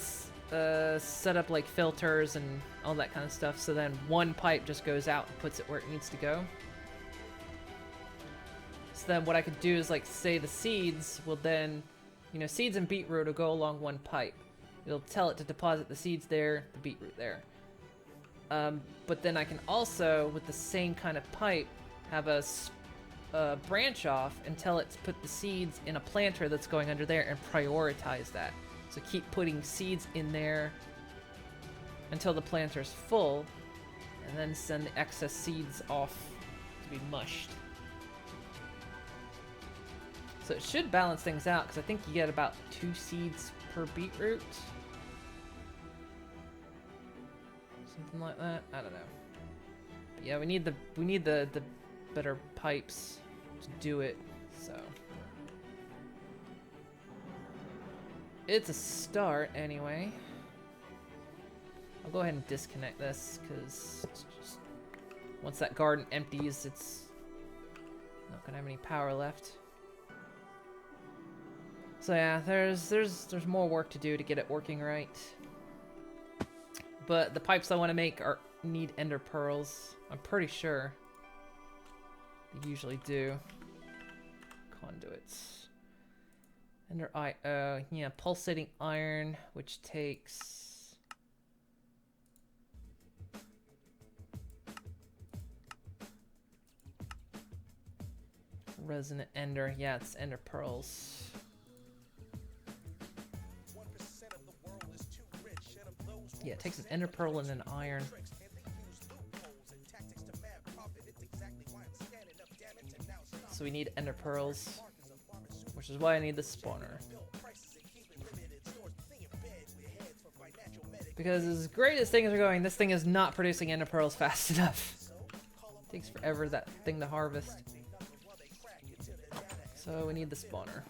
set up like filters and all that kind of stuff, so then one pipe just goes out and puts it where it needs to go. So then what I could do is, like, say the seeds will then, you know, seeds and beetroot will go along one pipe. It'll tell it to deposit the seeds there, the beetroot there. But then I can also, with the same kind of pipe, have a branch off and tell it to put the seeds in a planter that's going under there and prioritize that. So keep putting seeds in there until the planter's full, and then send the excess seeds off to be mushed. So it should balance things out, because I think you get about 2 seeds per beetroot. Something like that. I don't know. But yeah, we need the better pipes to do it. So it's a start anyway. I'll go ahead and disconnect this, because just once that garden empties, it's not gonna have any power left. So yeah, there's more work to do to get it working right. But the pipes I want to make need ender pearls. I'm pretty sure they usually do. Conduits. Ender yeah, pulsating iron, which takes resonant ender. Yeah, it's ender pearls. Yeah, it takes an ender pearl and an iron. So we need ender pearls, which is why I need the spawner. Because as great as things are going, this thing is not producing ender pearls fast enough. It takes forever that thing to harvest. So we need the spawner.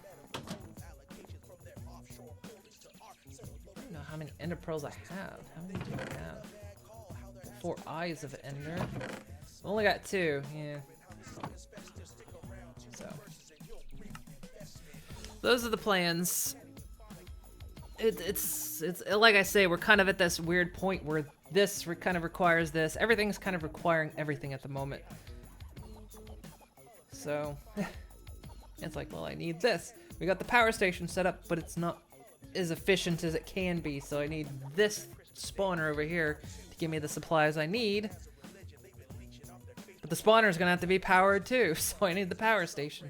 I don't know how many ender pearls I have. How many do I have? 4 eyes of ender. Only got 2, yeah. So those are the plans. It's like I say, we're kind of at this weird point where this kind of requires this. Everything's kind of requiring everything at the moment. So it's like, well, I need this. We got the power station set up, but it's not as efficient as it can be, so I need this spawner over here to give me the supplies I need. But the spawner is gonna have to be powered too, so I need the power station.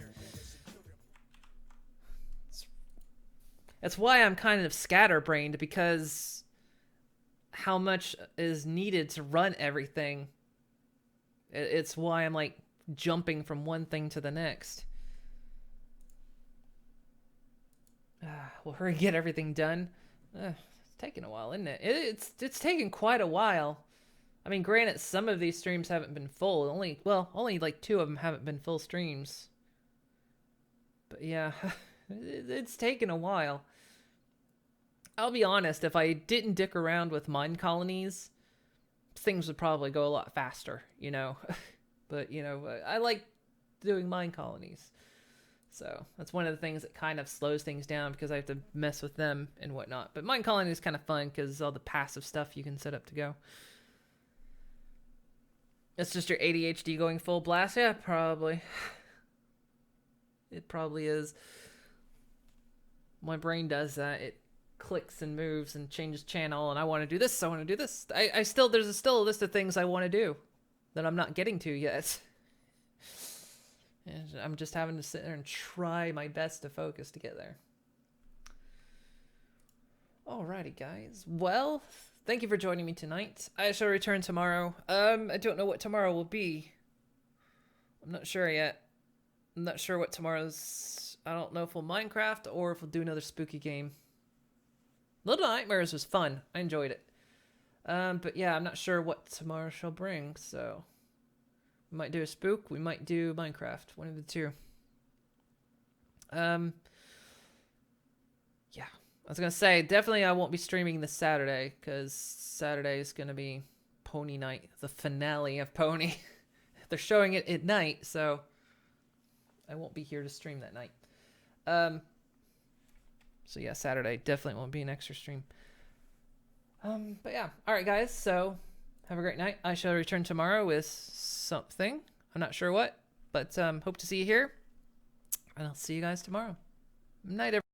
That's why I'm kind of scatterbrained, because how much is needed to run everything. It's why I'm like jumping from one thing to the next. We'll hurry and get everything done. It's taking a while, isn't it? It's taken quite a while. I mean, granted, some of these streams haven't been full. Only like 2 of them haven't been full streams. But yeah, it's taken a while. I'll be honest, if I didn't dick around with mine colonies, things would probably go a lot faster, you know. But, you know, I like doing mine colonies. So that's one of the things that kind of slows things down because I have to mess with them and whatnot. But mine colony is kind of fun because all the passive stuff you can set up to go. It's just your ADHD going full blast? Yeah, probably. It probably is. My brain does that. It clicks and moves and changes channel, and I want to do this, I want to do this. There's still a list of things I want to do that I'm not getting to yet. And I'm just having to sit there and try my best to focus to get there. Alrighty, guys. Well, thank you for joining me tonight. I shall return tomorrow. I don't know what tomorrow will be. I'm not sure yet. I'm not sure what tomorrow's... I don't know if we'll Minecraft or if we'll do another spooky game. Little Nightmares was fun. I enjoyed it. But yeah, I'm not sure what tomorrow shall bring, so... We might do a spook, we might do Minecraft. One of the two. Yeah. I was gonna say, definitely I won't be streaming this Saturday, because Saturday is gonna be Pony Night, the finale of Pony. They're showing it at night, so... I won't be here to stream that night. So yeah, Saturday definitely won't be an extra stream. But yeah, alright guys, so have a great night. I shall return tomorrow with something. I'm not sure what, but hope to see you here. And I'll see you guys tomorrow. Night, everyone.